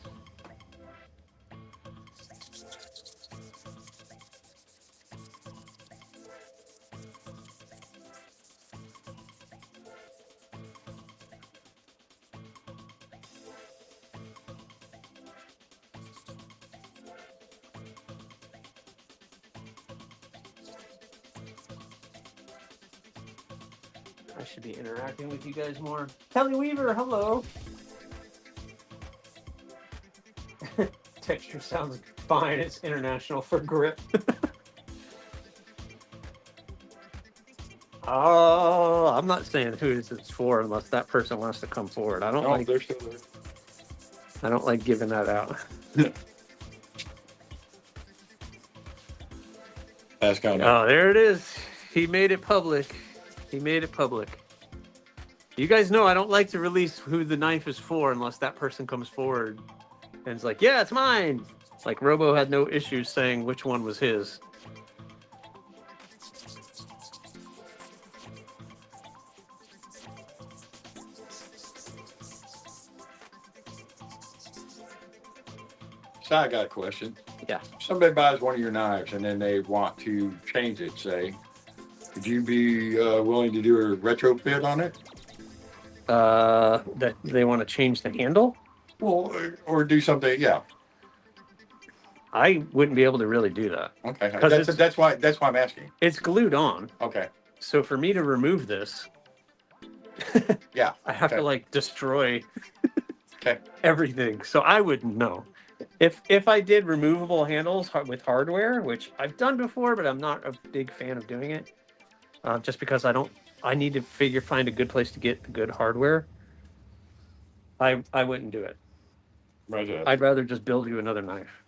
I should be interacting with you guys more. Kelly Weaver, hello. Texture sounds fine. It's international for grip. Oh, I'm not saying who this is for unless that person wants to come forward. I don't No, like. they're still there. I don't like giving that out. That's kind of. Oh, there it is. He made it public. He made it public. You guys know I don't like to release who the knife is for unless that person comes forward and it's like, yeah, it's mine. Like Robo had no issues saying which one was his. So I got a question. Yeah. If somebody buys one of your knives and then they want to change it, say, would you be willing to do a retrofit on it? That they want to change the handle? Well, or do something, yeah. I wouldn't be able to really do that. Okay. 'Cause That's why I'm asking. It's glued on. Okay. So for me to remove this, Yeah. I have to Okay. like destroy Okay. everything. So I wouldn't know. If I did removable handles with hardware, which I've done before, but I'm not a big fan of doing it, just because I need to find a good place to get the good hardware. I wouldn't do it. Roger. I'd rather just build you another knife.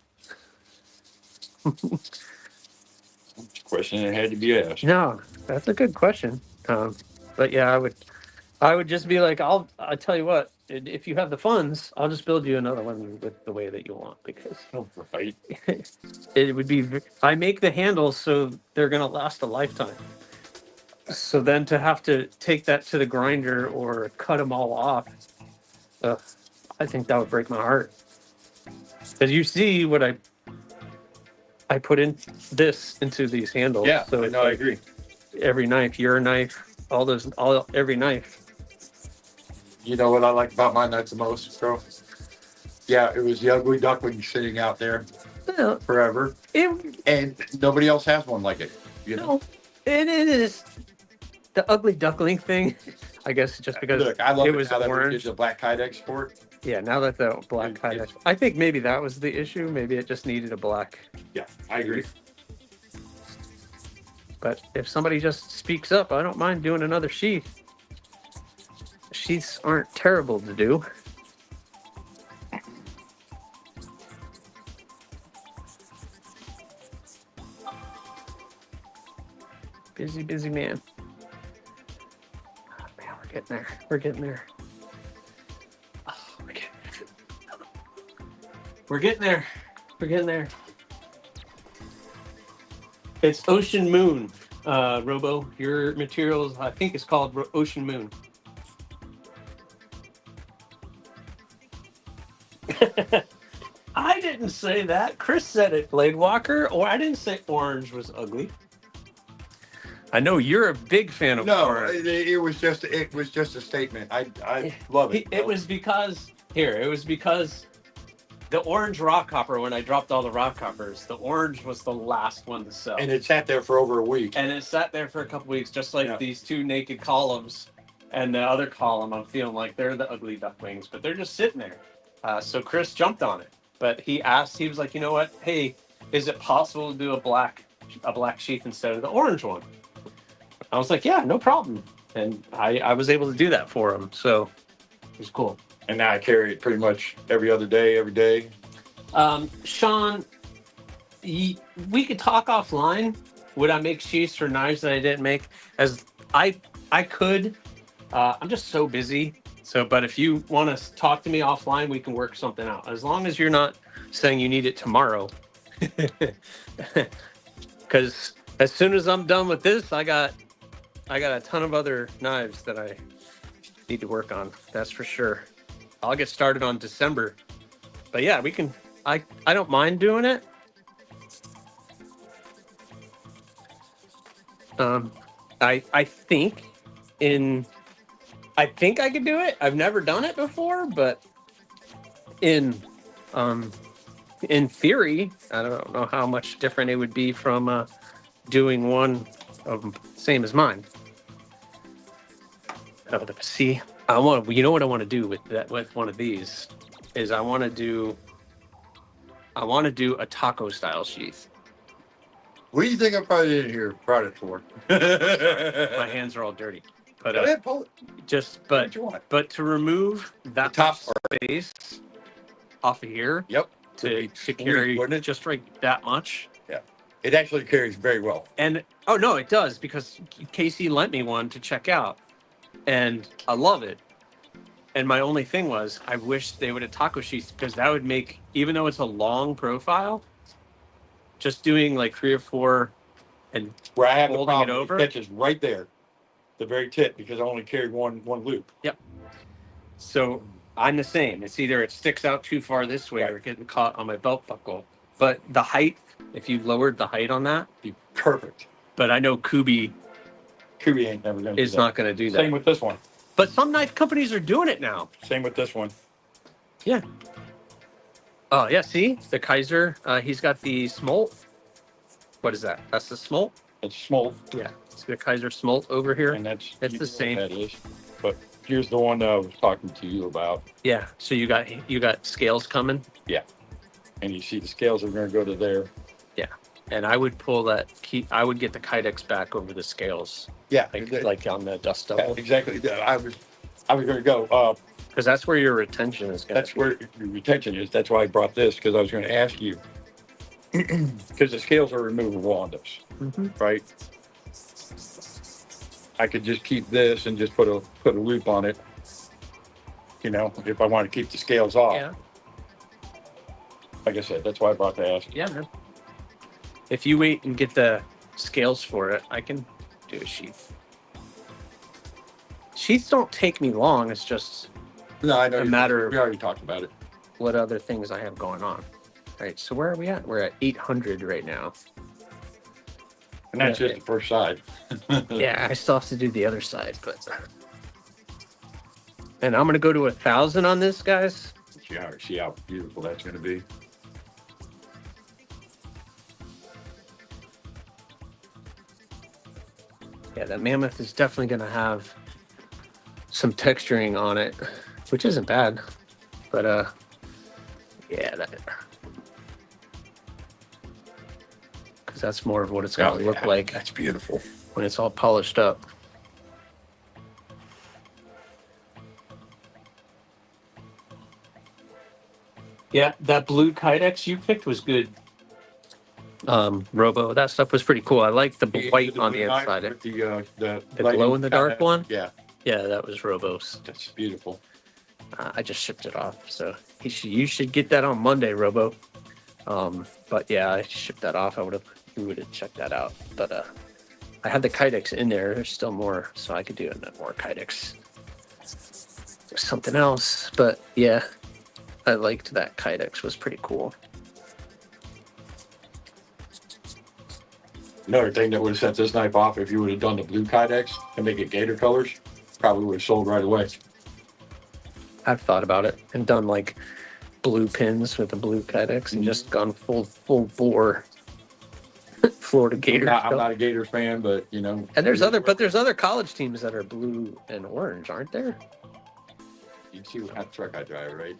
Question that had to be asked. No, that's a good question. But yeah, I would just be like, I'll tell you what, if you have the funds, I'll just build you another one with the way that you want, because Right. it would be, I make the handles so they're going to last a lifetime. So then to have to take that to the grinder or cut them all off, I think that would break my heart. Because you see what I put in this into these handles. Yeah. So No, I agree. every knife, your knife, every knife. You know what I like about my knife the most, bro? Yeah, it was the ugly duckling sitting out there Well, forever, and nobody else has one like it. You know. No, it is the ugly duckling thing. I guess just because Look, I love it was now that orange. it's a black kydex sport. Yeah, now that the black It's- kydex, I think maybe that was the issue. Maybe it just needed a black. Yeah, I agree. But if somebody just speaks up, I don't mind doing another sheath. Sheaths aren't terrible to do. Busy man. Oh, man, we're getting there. We're getting there. Oh, we're getting there. We're getting there. We're getting there. It's Ocean Moon, Robo. Your materials, I think, is called Ocean Moon. I didn't say that. Chris said it, Blade Walker. Or I didn't say orange was ugly. I know you're a big fan of No, orange. it was just a statement. I love it. It was because the orange rock copper, when I dropped all the rock coppers, the orange was the last one to sell. and it sat there for over a week. And it sat there for a couple weeks, just like Yeah. these two naked columns. And the other column, I'm feeling like they're the ugly ducklings, but they're just sitting there. So Chris jumped on it, but he was like, you know what? Hey, is it possible to do a black sheath instead of the orange one? I was like, yeah, no problem. And I was able to do that for him. So it was cool. And now I carry it pretty much every other day, every day. Sean, we could talk offline. Would I make sheaths for knives that I didn't make? As I could. I'm just so busy. So, but if you want to talk to me offline, we can work something out. As long as you're not saying you need it tomorrow. Because as soon as I'm done with this, I got a ton of other knives that I need to work on. That's for sure. I'll get started on December. But yeah, we can. I don't mind doing it. I think I could do it. I've never done it before, but in theory, I don't know how much different it would be from doing one of them same as mine. See, you know what I want to do with one of these is I want to do a taco style sheath. What do you think I probably did here product for? My hands are all dirty. But Go ahead, pull it. But to remove that top space off of here, Yep. to carry just right that much. Yeah, it actually carries very well. And oh no, it does, because Casey lent me one to check out, and I love it. And my only thing was, I wish they would have taco sheaths, because that would make, even though it's a long profile, just doing like 3 or 4 and where I have the folding problem, it over, it catches right there, the very tip, because I only carried one loop. Yep. So I'm the same. It's either it sticks out too far this way or getting caught on my belt buckle. But the height, if you lowered the height on that, Be perfect. But I know Kubi ain't never going to. is not going to do that. Same with this one. But some knife companies are doing it now. Same with this one. Yeah. Oh yeah. See the Kaiser. He's got the smolt. What is that? That's the smolt. It's small. Yeah. It's the Kaiser smolt over here. And that's the same. That is. But here's the one that I was talking to you about. Yeah. So you got scales coming. Yeah. And you see the scales are going to go to there. Yeah. And I would pull that. I would get the Kydex back over the scales. Yeah. Like on the dust Yeah, double. exactly. I was going to go. Because that's where your retention is going to be. That's where your retention is. That's why I brought this, because I was going to ask you. Because the scales are removable on those, right? I could just keep this and just put a loop on it. You know, if I want to keep the scales off. Yeah. Like I said, that's why I brought the ask. Yeah, man. If you wait and get the scales for it, I can do a sheath. Sheaths don't take me long. It's just No, I know. a matter of We already talked about it. what other things I have going on. All right, so where are we at? We're at 800 right now. And that's just the first side. Yeah, I still have to do the other side, but. And I'm gonna go to 1,000 on this, guys. See how beautiful that's going to be. Yeah, that mammoth is definitely gonna have some texturing on it, which isn't bad. But yeah, that. Because that's more of what it's gonna look like. That's beautiful. When it's all polished up. Yeah, that blue Kydex you picked was good. Robo, that stuff was pretty cool. I like the white on the inside. The glow in the dark one? Yeah, Yeah, that was Robo's. that's beautiful. I just shipped it off, so you should get that on Monday, Robo. But yeah, I shipped that off. We would have checked that out. But I had the Kydex in there. There's still more, so I could do more Kydex. There's something else, but yeah, I liked that Kydex. Was pretty cool. Another thing that would have set this knife off if you would have done the blue Kydex and make it gator colors, probably would have sold right away. I've thought about it and done like blue pins with the blue Kydex and just gone full bore Florida Gator. I'm not a Gator fan, but you know. And there's other college teams that are blue and orange, aren't there? You can see what kind of truck I drive, right?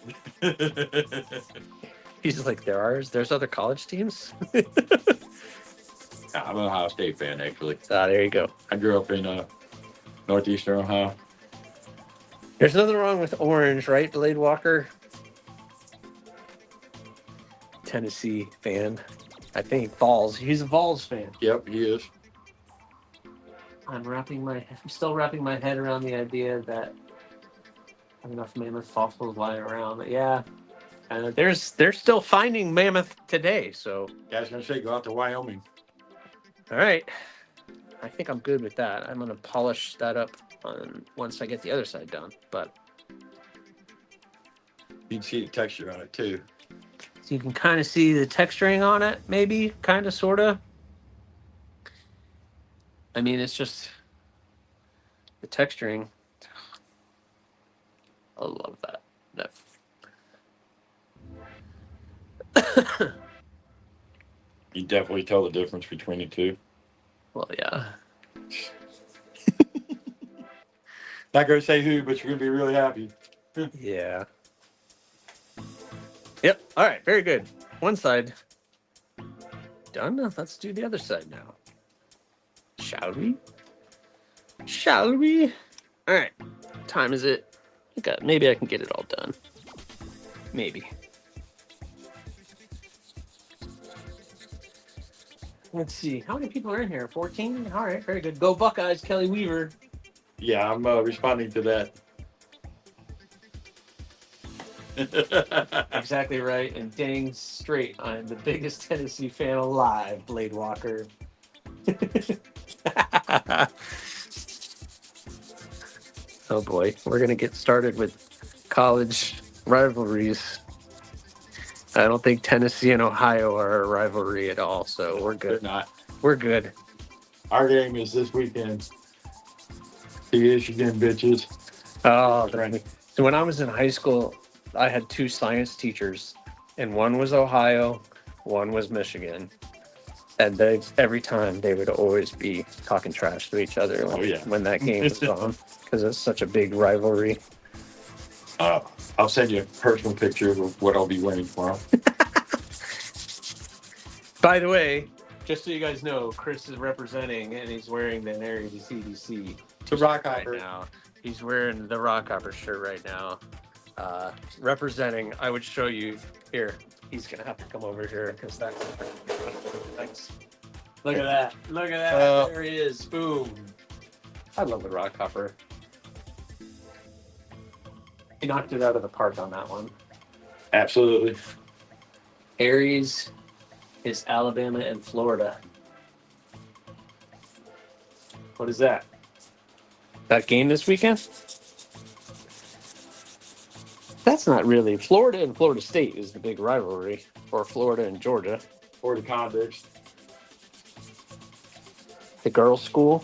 He's like, there's other college teams. I'm an Ohio State fan, actually. Ah, there you go. I grew up in northeastern Ohio. There's nothing wrong with orange, right, Blade Walker? Tennessee fan. I think Vols. He's a Vols fan. Yep, he is. I'm still wrapping my head around the idea that enough mammoth fossils lying around. But yeah, they're still finding mammoth today. So Yeah, I was gonna say go out to Wyoming. all right, I think I'm good with that. I'm gonna polish that up once I get the other side done. But You can see the texture on it too. so you can kind of see the texturing on it, maybe, kind of, sort of. I mean, it's just the texturing. I love that. You definitely tell the difference between the two. Well, yeah. Not gonna say who, but you're gonna be really happy. Yeah. Yep. All right. Very good. One side done. Let's do the other side now. Shall we? Shall we? All right. What time is it? Maybe I can get it all done. Maybe. Let's see. How many people are in here? 14? All right. Very good. Go Buckeyes, Kelly Weaver. Yeah, I'm responding to that. Exactly right. And dang straight, I'm the biggest Tennessee fan alive, Blade Walker. Oh boy, we're going to get started with college rivalries. I don't think Tennessee and Ohio are a rivalry at all, so we're They're good. not. We're good. Our game is this weekend. See you again, bitches. Oh, so when I was in high school, I had two science teachers, and one was Ohio, one was Michigan. And every time they would always be talking trash to each other when that game was on, because it's such a big rivalry. I'll send you a personal picture of what I'll be wearing tomorrow. By the way, just so you guys know, Chris is representing, and he's wearing the AriesEDC The rock right hopper. now. He's wearing the rock hopper shirt right now. Representing, I would show you here. He's gonna have to come over here because that's thanks. Look at that! Look at that! There he is! Boom! I love the rock hopper. He knocked it out of the park on that one. Absolutely. Aries is Alabama and Florida. What is that? That game this weekend? That's not really. Florida and Florida State is the big rivalry, or Florida and Georgia. Or the convicts. The girls' school,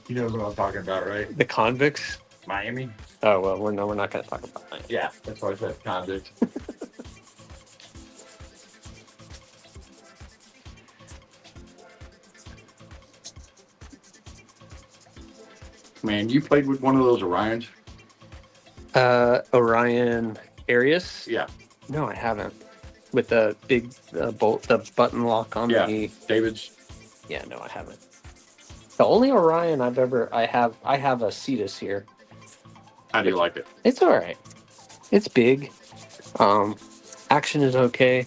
You know what I'm talking about, right? the convicts. Miami? Oh well, we're not going to talk about that. Yeah, that's why I said convicts. Man, you played with one of those Orions? Orion Arius? Yeah. No, I haven't. With the big bolt, the button lock on Yeah. the. David's. Yeah, no, I haven't. The only Orion I have a Cetus here. How do you like it? It's all right. It's big. Action is okay.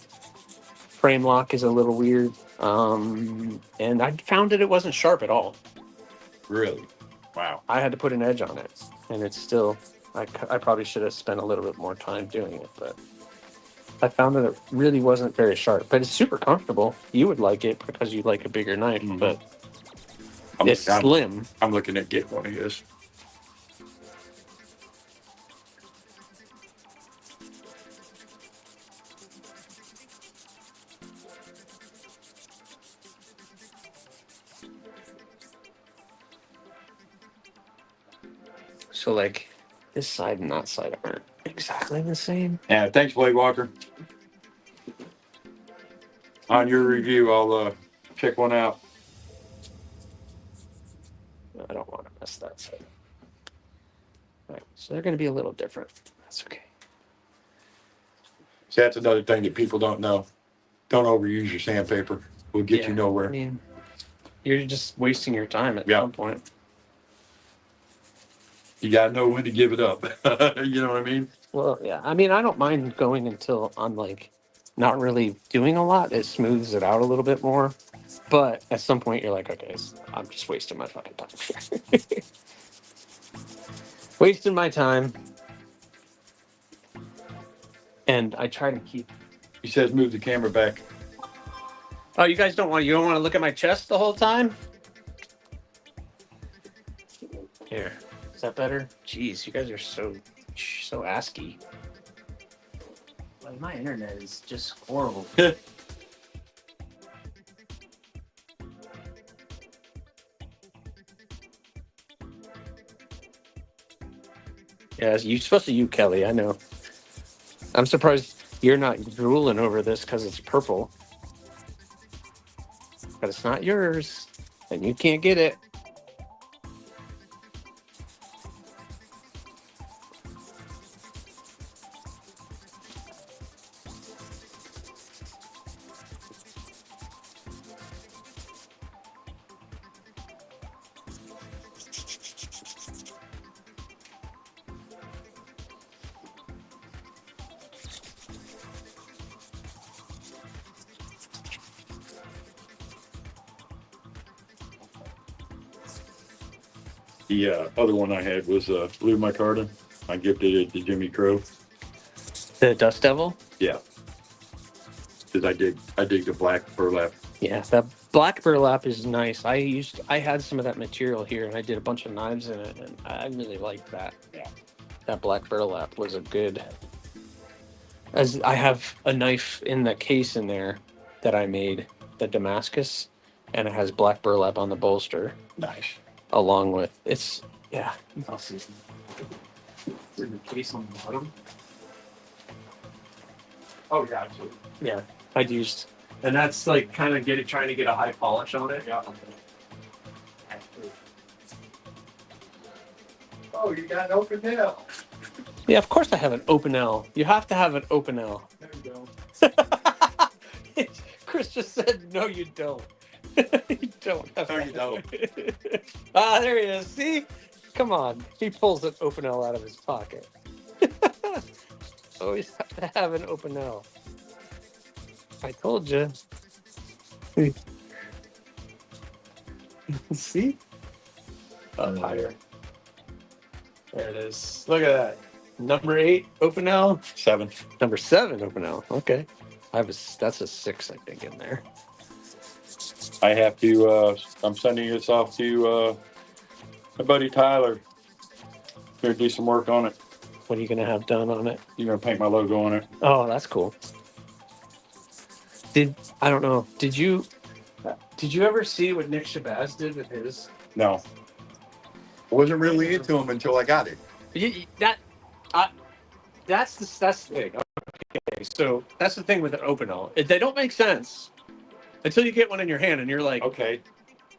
Frame lock is a little weird. And I found that it wasn't sharp at all. Really? Wow. I had to put an edge on it, and it's still. I probably should have spent a little bit more time doing it, but I found that it really wasn't very sharp. But it's super comfortable. You would like it because you like a bigger knife, but it's slim. I'm looking at getting one of his. So like this side and that side aren't exactly the same. Yeah, thanks, Blade Walker. On your review, I'll check one out. I don't want to mess that side. All right, so So they're going to be a little different. That's okay. See, that's another thing that people don't know. Don't overuse your sandpaper. Will get you nowhere. I mean, you're just wasting your time at Yeah. some point. You gotta know when to give it up. You know what I mean? Well, yeah. I mean, I don't mind going until I'm like not really doing a lot. It smooths it out a little bit more. But at some point, you're like, okay, I'm just wasting my fucking time. Wasting my time. And I try to keep. He says move the camera back. Oh, you guys don't want to look at my chest the whole time? Here. Is that better? Jeez, you guys are so ASCII. Well, my internet is just horrible. Yeah, you're supposed to Kelly, I know. I'm surprised you're not drooling over this because it's purple. But it's not yours, and you can't get it. The other one I had was Blue Micarta. I gifted it to Jimmy Crow. The Dust Devil? Yeah. Because I dig the black burlap. Yeah, that black burlap is nice. I had some of that material here, and I did a bunch of knives in it, and I really liked that. Yeah. That black burlap was a good. As I have a knife in the case in there that I made, the Damascus, and it has black burlap on the bolster, Nice. along with yeah. I'll see. Is there a case on the bottom? Oh yeah, absolutely. Yeah, I'd used, and that's like kind of trying to get a high polish on it. Yeah. Oh, you got an open nail. Yeah, of course I have an open L. You have to have an open L. There you go. Chris just said, no, you don't. You don't have No, you don't. Ah, there he is. See? Come on. He pulls an open L out of his pocket. Always have to have an open L. I told you. See? Up higher. There it is. Look at that. Number 8, open L. 7. Number 7, open L. Okay. That's a 6, I think, in there. I have to. I'm sending this off to my buddy Tyler. Here, do some work on it. What are you going to have done on it? You're gonna paint my logo on it. Oh, that's cool. I don't know. Did you ever see what Nick Shabazz did with his? No. I wasn't really into him until I got it. That's the thing. Okay, so that's the thing with an open L. They don't make sense until you get one in your hand and you're like, Okay.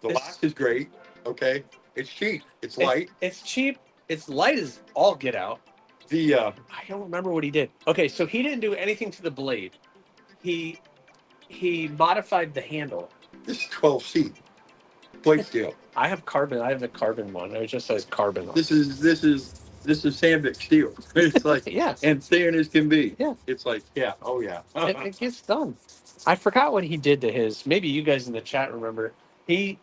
The This- lock is great. Okay. It's cheap. It's light. It's cheap. It's light as all get out. The I don't remember what he did. Okay, so he didn't do anything to the blade. He modified the handle. this is 12C plate steel. I have carbon. I have the carbon one. It just says carbon on it. This is Sandvik steel. It's like Yeah. and thin as can be. Yeah. It's like oh yeah. It gets done. I forgot what he did to his. Maybe you guys in the chat remember. He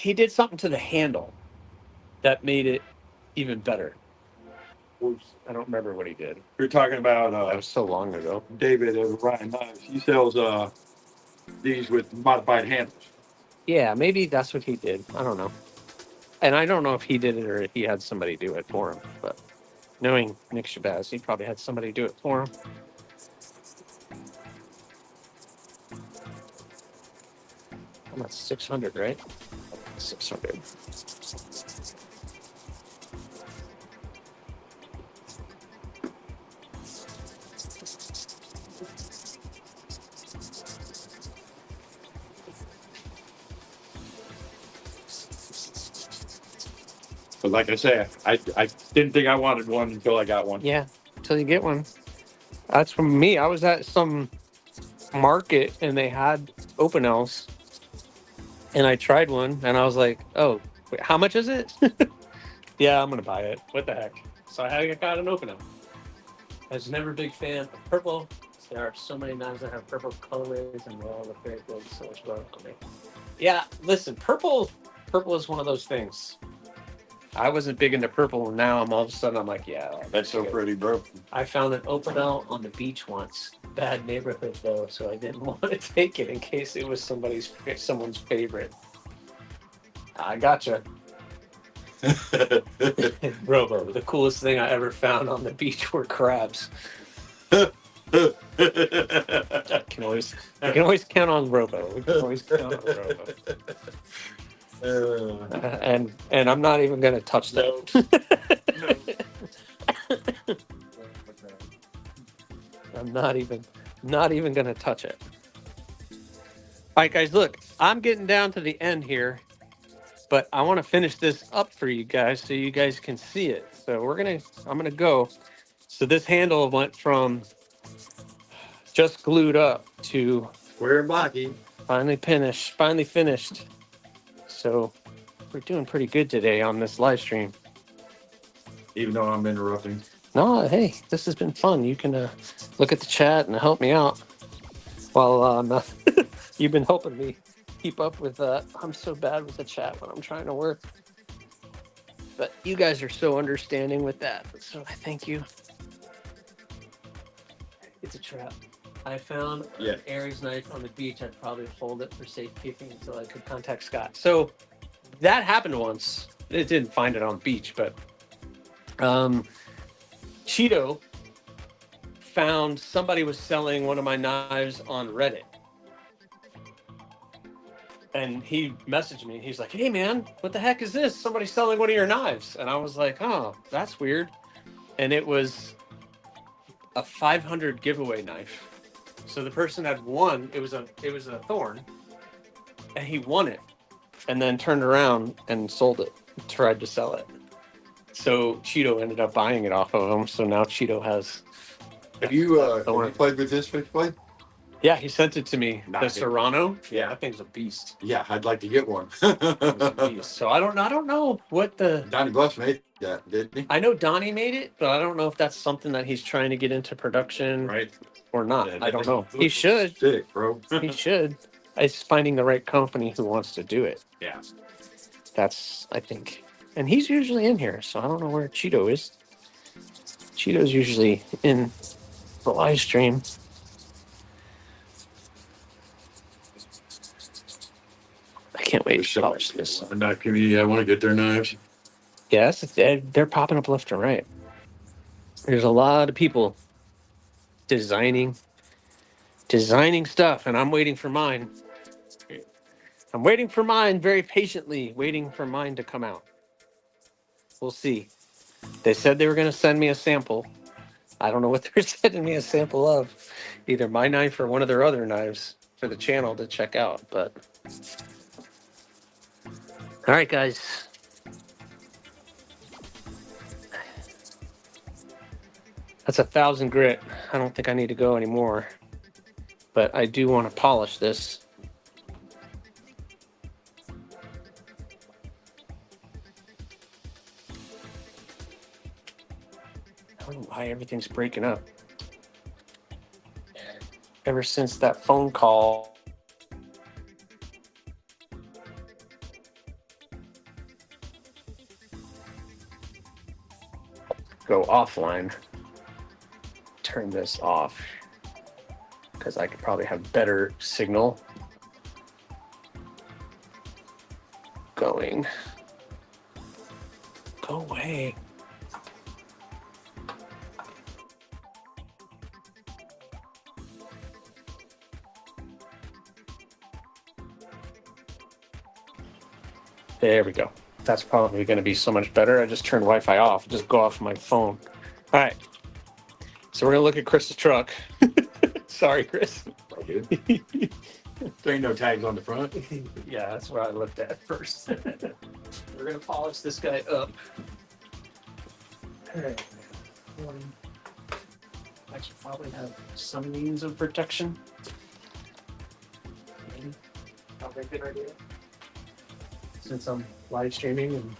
did something to the handle that made it even better. I don't remember what he did. You're talking about That was so long ago. David Ryan Knives. He sells these with modified handles. Yeah, maybe that's what he did. I don't know. And I don't know if he did it or if he had somebody do it for him. But knowing Nick Shabazz, he probably had somebody do it for him. That's 600, right? 600. But like I said, I didn't think I wanted one until I got one. Yeah, until you get one. That's from me. I was at some market and they had Opinels, and I tried one, and I was like, "Oh, wait, how much is it?" Yeah, I'm gonna buy it. What the heck? So I got an Opinel. I was never a big fan of purple. There are so many knives that have purple colorways, and they all look very good. So much better for me. Yeah, listen, purple is one of those things. I wasn't big into purple, and now I'm all of a sudden I'm like, yeah, That's so good. pretty, bro. I found an Opinel on the beach once. Bad neighborhood though, so I didn't want to take it in case it was someone's favorite. I gotcha. Robo, the coolest thing I ever found on the beach were crabs. I can always count on Robo. We can always count on Robo. And I'm not even gonna touch that. I'm not even gonna touch it. All right, guys, look, I'm getting down to the end here, but I want to finish this up for you guys so you guys can see it. So I'm gonna go. So this handle went from just glued up to Square and blocky. finally finished. So we're doing pretty good today on this live stream. Even though I'm interrupting. No, hey, this has been fun. You can look at the chat and help me out while you've been helping me keep up with. I'm so bad with the chat when I'm trying to work, but you guys are so understanding with that. So I thank you. It's a trap. I found an Aries knife on the beach. I'd probably hold it for safekeeping until I could contact Scott. So that happened once. It didn't find it on the beach, but Cheeto found somebody was selling one of my knives on Reddit. And he messaged me. He's like, "Hey, man, what the heck is this? Somebody's selling one of your knives." And I was like, "Oh, that's weird." And it was a 500 giveaway knife. So the person had won. It was a thorn, and he won it, and then turned around and sold it. Tried to sell it. So Cheeto ended up buying it off of him. So now Cheeto has. Have you played with this switchblade? Yeah, he sent it to me. Nah, The Serrano. Yeah, that thing's a beast. Yeah, I'd like to get one. It's a beast. So I don't know what the. Donnie Buss made that, didn't he? I know Donnie made it, but I don't know if that's something that he's trying to get into production Right. or not. Yeah, I don't know. He should. Sick, bro. He should. It's finding the right company who wants to do it. Yeah. That's, I think. And he's usually in here, so I don't know where Cheeto is. Cheeto's usually in the live stream. I can't wait to polish this. The knife community, I want to get their knives. Yes, they're popping up left and right. There's a lot of people designing stuff, and I'm waiting for mine. I'm waiting for mine very patiently, waiting for mine to come out. We'll see. They said they were going to send me a sample. I don't know what they're sending me a sample of. Either my knife or one of their other knives for the channel to check out. But all right, guys. That's 1,000 grit. I don't think I need to go anymore. But I do want to polish this. I don't know why everything's breaking up. Ever since that phone call. Go offline. Turn this off. Because I could probably have better signal. Going. Go away. There we go. That's probably going to be so much better. I just turned Wi-Fi off. Just go off my phone. All right. So we're going to look at Chris's truck. Sorry, Chris. There ain't no tags on the front. Yeah, that's what I looked at first. We're gonna polish this guy up. Okay. I should probably have some means of protection. Maybe. Probably a good idea. Since I'm live streaming and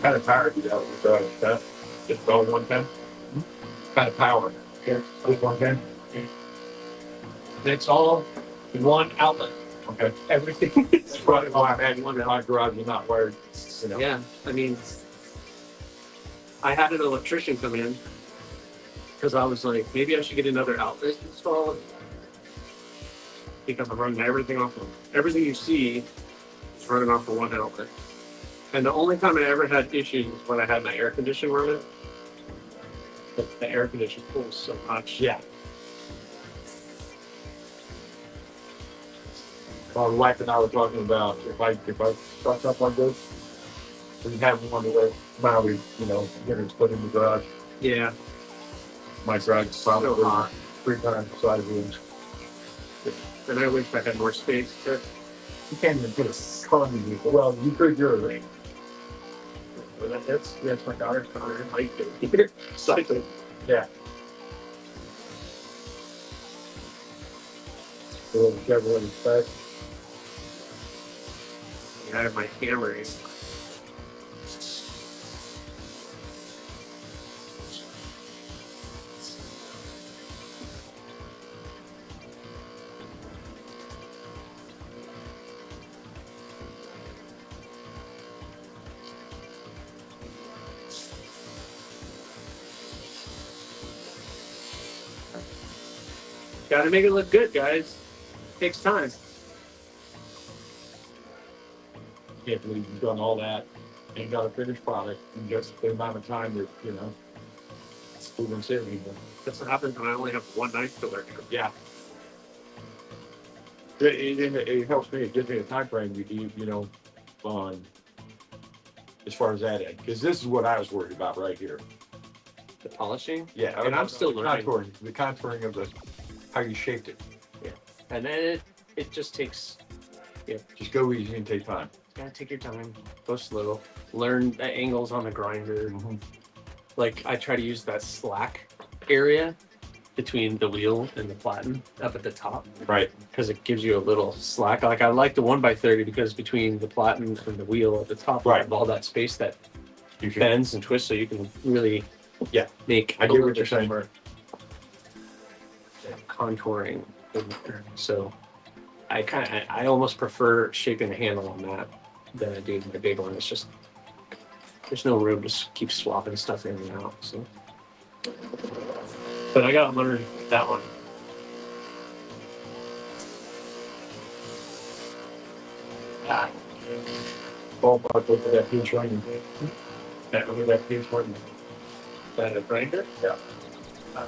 Kind of power do you have with that? Just all 110? Kind of power. Yeah. Just 110? it's all one outlet. Okay. Everything. That's probably why I'm at my garage is not wired, you know. Yeah, I mean, I had an electrician come in because I was like, maybe I should get another outlet installed because I'm running everything off of everything you see is running off of one outlet. And the only time I ever had issues was when I had my air conditioner running. But the air conditioner cools so much. Yeah. My wife and I were talking about if I start something like this, we have one of the Maui, you know, get it put in the garage. Yeah. My garage is probably So hot. 3 times the size rooms. And I wish I had more space. You can't even put a car in here. Well, you could yours. But that's my daughter's car. I like it. Cycling. Yeah. A little Chevrolet spec. I have my camera in. Gotta make it look good, guys. Takes time. Can't believe you've done all that and got a finished product in just the amount of time that, you know, we've been sitting here. That's what happens when I only have one night to learn. Yeah. It helps me. It gives me a time frame. You know, on as far as that end, because this is what I was worried about right here. The polishing? Yeah, And I'm still the learning. contouring of the how you shaped it. And then it just takes, Just go easy and take time. gotta take your time, go slow, learn the angles on the grinder. Like I try to use that slack area between the wheel and the platen up at the top, Right. because it gives you a little slack. Like I like the 1x30 because between the platen and the wheel at the top, Right. you have all that space that You can, bends and twists, so you can really make I a get little what you're bit saying. more contouring in there. So I almost prefer shaping the handle on that than I do the big one. It's just there's no room to keep swapping stuff in and out. So, but I got to learn that one. Ah, ballpark, look at that huge ring. that look at that huge one. That a grinder? Yeah. Uh,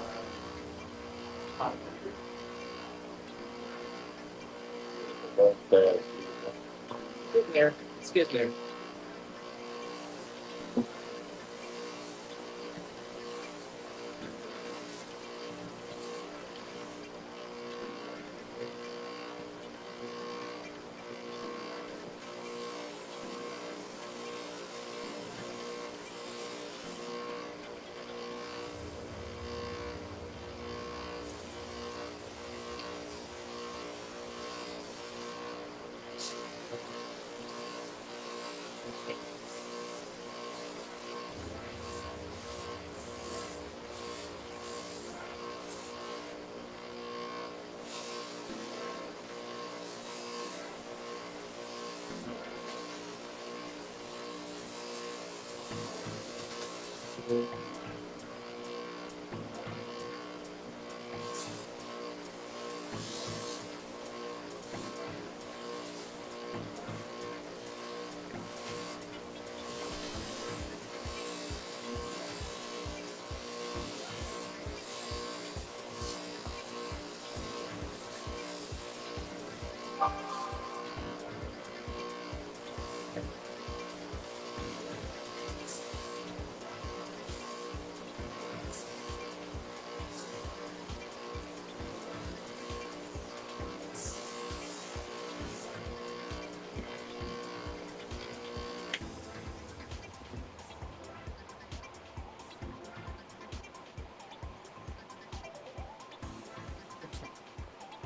Get there. Let's get there.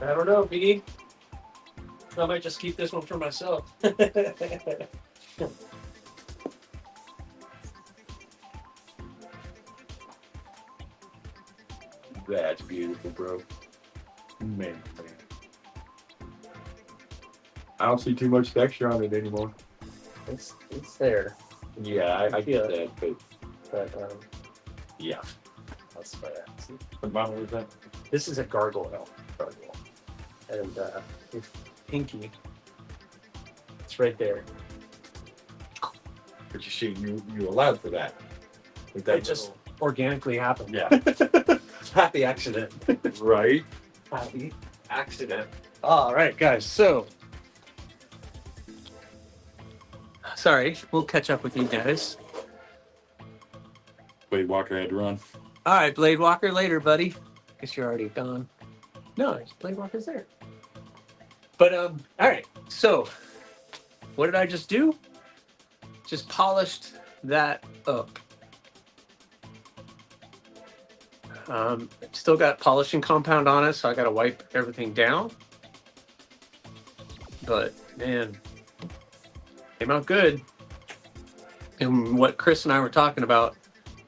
I don't know, Biggie. I might just keep this one for myself. That's beautiful, bro. Man. I don't see too much texture on it anymore. It's there. Yeah, I feel get that, but But yeah. that's fair. See? What model is that? This is a gargoyle. And your pinky, it's right there. But you see, you allowed for that. With that It just organically happened. yeah. Happy accident. Right. Happy accident. All right, guys. So, sorry, we'll catch up with you guys. Blade Walker had to run. All right, Blade Walker, later, buddy. Guess you're already gone. No, Blade Walker's there. But all right. So, what did I just do? Just polished that up. Still got polishing compound on it, so I got to wipe everything down. But man, came out good. And what Chris and I were talking about,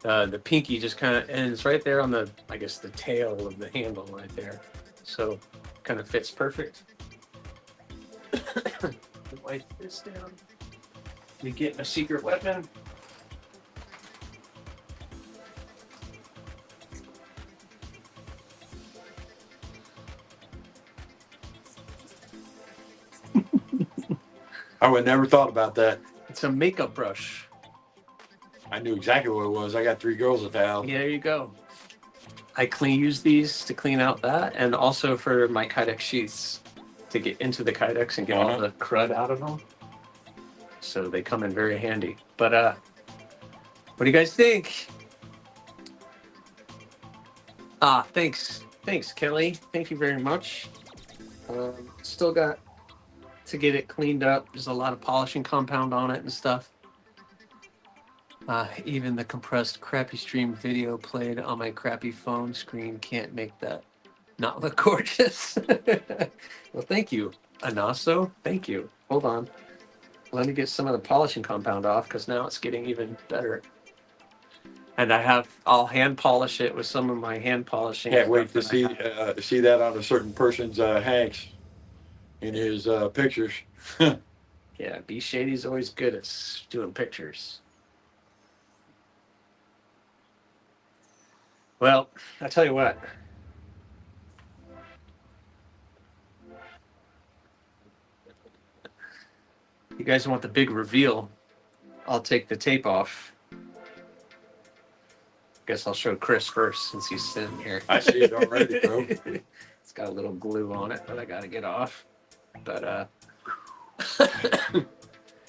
the pinky just kind of ends right there on the, I guess, the tail of the handle right there. So kind of fits perfect. Wipe this down. We get a secret weapon. I would never thought about that. It's a makeup brush. I knew exactly what it was. I got 3 girls at the house. Yeah, there you go. I use these to clean out that, and also for my Kydex sheaths to get into the Kydex and get all the crud out of them. So they come in very handy. But what do you guys think? Thanks, Kelly. Thank you very much. Still got to get it cleaned up. There's a lot of polishing compound on it and stuff. Even the compressed crappy stream video played on my crappy phone screen can't make that not look gorgeous. Well, thank you, Anaso. Thank you. Hold on. Let me get some of the polishing compound off because now it's getting even better. And I'll hand polish it with some of my hand polishing. Can't wait to stuff that I see that on a certain person's hanks in his pictures. Yeah, B Shady's always good at doing pictures. Well, I tell you what. You guys want the big reveal? I'll take the tape off. Guess I'll show Chris first since he's sitting here. I see it already, bro. It's got a little glue on it that I gotta get off. But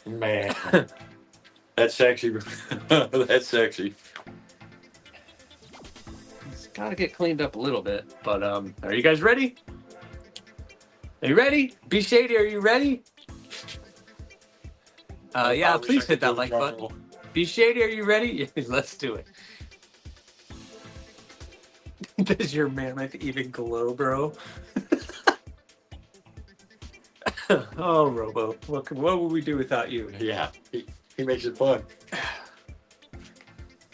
Man, that's sexy. That's sexy. it's gotta get cleaned up a little bit. But are you guys ready? Are you ready? B Shady, are you ready? Yeah, please hit that like button. B Shady, are you ready? Let's do it. Does your mammoth even glow, bro? Oh, Robo, what would we do without you? Yeah, he makes it fun.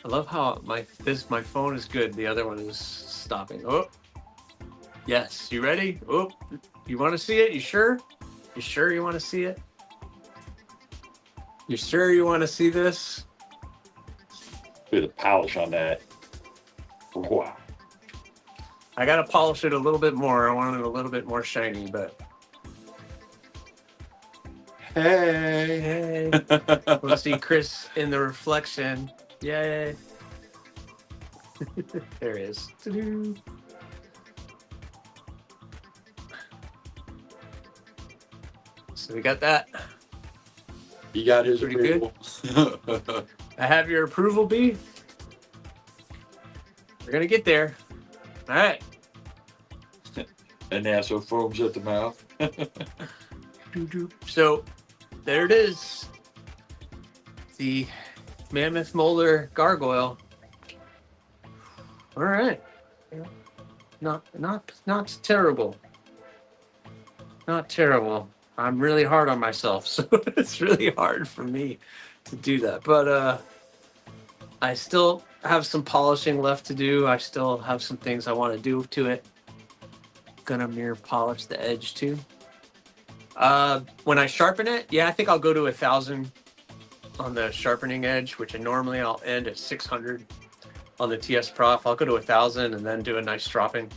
I love how my phone is good. The other one is stopping. Oh, yes. You ready? Oh, you want to see it? You sure? You sure you want to see it? You sure you want to see this? Bit of polish on that. Wow. I gotta polish it a little bit more. I want it a little bit more shiny, but Hey. we'll see Chris in the reflection. Yay! There he is. Ta-doo. So we got that. He got his Pretty good. approval. I have your approval, B. We're gonna get there. All right. And NASA foams at the mouth. So there it is. The mammoth molar gargoyle. All right. Not terrible. Not terrible. I'm really hard on myself, so it's really hard for me to do that. But I still have some polishing left to do. I still have some things I want to do to it. Gonna mirror polish the edge too. When I sharpen it, yeah, I think I'll go to 1,000 on the sharpening edge, which normally I'll end at 600 on the TS Prof. I'll go to 1,000 and then do a nice dropping.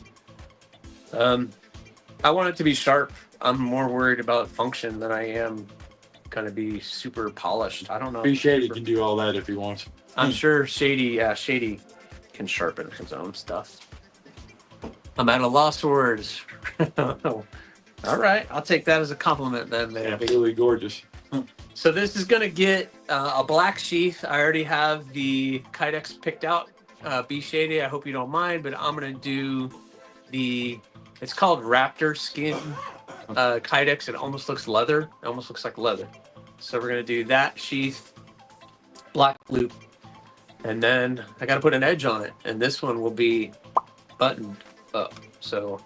I want it to be sharp. I'm more worried about function than I am gonna be super polished. I don't know. B Shady can do all that if he wants. I'm sure Shady can sharpen his own stuff. I'm at a loss for words. All right, I'll take that as a compliment then, man. Absolutely gorgeous. So this is gonna get a black sheath. I already have the Kydex picked out. B Shady, I hope you don't mind, but I'm gonna do it's called Raptor Skin Kydex. It almost looks leather. It almost looks like leather. So we're gonna do that sheath, black loop, and then I gotta put an edge on it. And this one will be buttoned up. So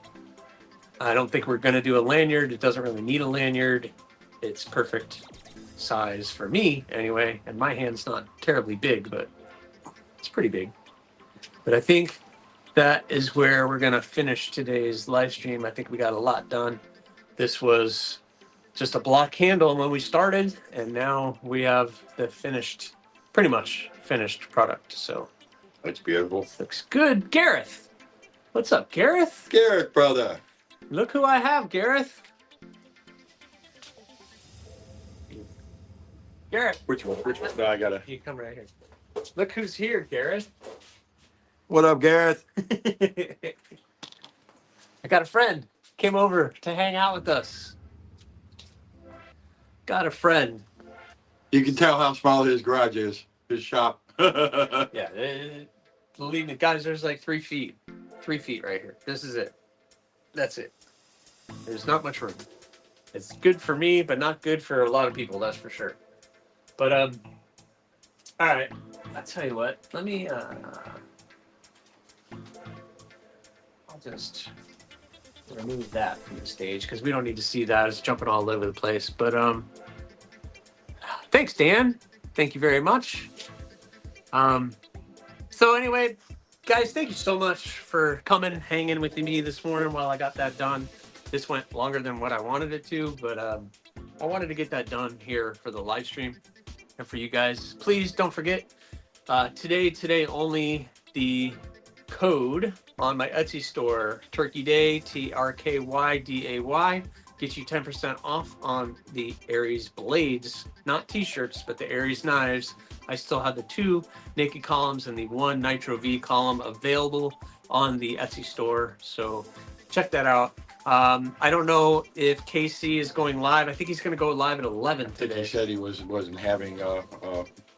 I don't think we're gonna do a lanyard. It doesn't really need a lanyard. It's perfect size for me anyway. And my hand's not terribly big, but it's pretty big. But I think that is where we're gonna finish today's live stream. I think we got a lot done. This was just a block handle when we started, and now we have the pretty much finished product. So That's beautiful. looks good. Gareth, what's up, Gareth? Garrett, brother. Look who I have, Gareth. Gareth, Which one? No, I gotta. you come right here. Look who's here, Gareth. What up, Gareth? I got a friend. Came over to hang out with us. Got a friend. You can tell how small his garage is. His shop. Yeah, believe me, guys, there's like 3 feet. 3 feet right here. This is it. That's it. There's not much room. It's good for me, but not good for a lot of people, that's for sure. But all right. I'll tell you what. Let me. I'll just remove that from the stage because we don't need to see that. It's jumping all over the place. But thanks, Dan. Thank you very much. So anyway, guys, thank you so much for coming, hanging with me this morning while I got that done. This went longer than what I wanted it to, but I wanted to get that done here for the live stream and for you guys. Please don't forget, today only, the code on my Etsy store, Turkey Day, TRKYDAY, gets you 10% off on the Aries blades, not t-shirts, but the Aries knives. I still have the 2 naked columns and the 1 Nitro V column available on the Etsy store. So check that out. I don't know if KC is going live. I think he's going to go live at 11 today. He said he wasn't having.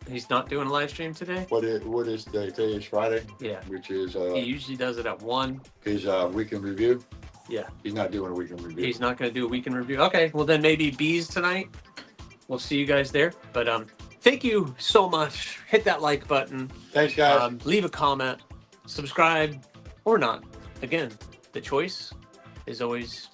He's not doing a live stream today? What is the day? Is Friday? Yeah. Which is he usually does it at 1. His weekend review. Yeah. He's not doing a weekend review. He's not going to do a weekend review. Okay. Well, then maybe Bees tonight. We'll see you guys there. But thank you so much. Hit that like button. Thanks, guys. Leave a comment. Subscribe or not. Again, the choice is always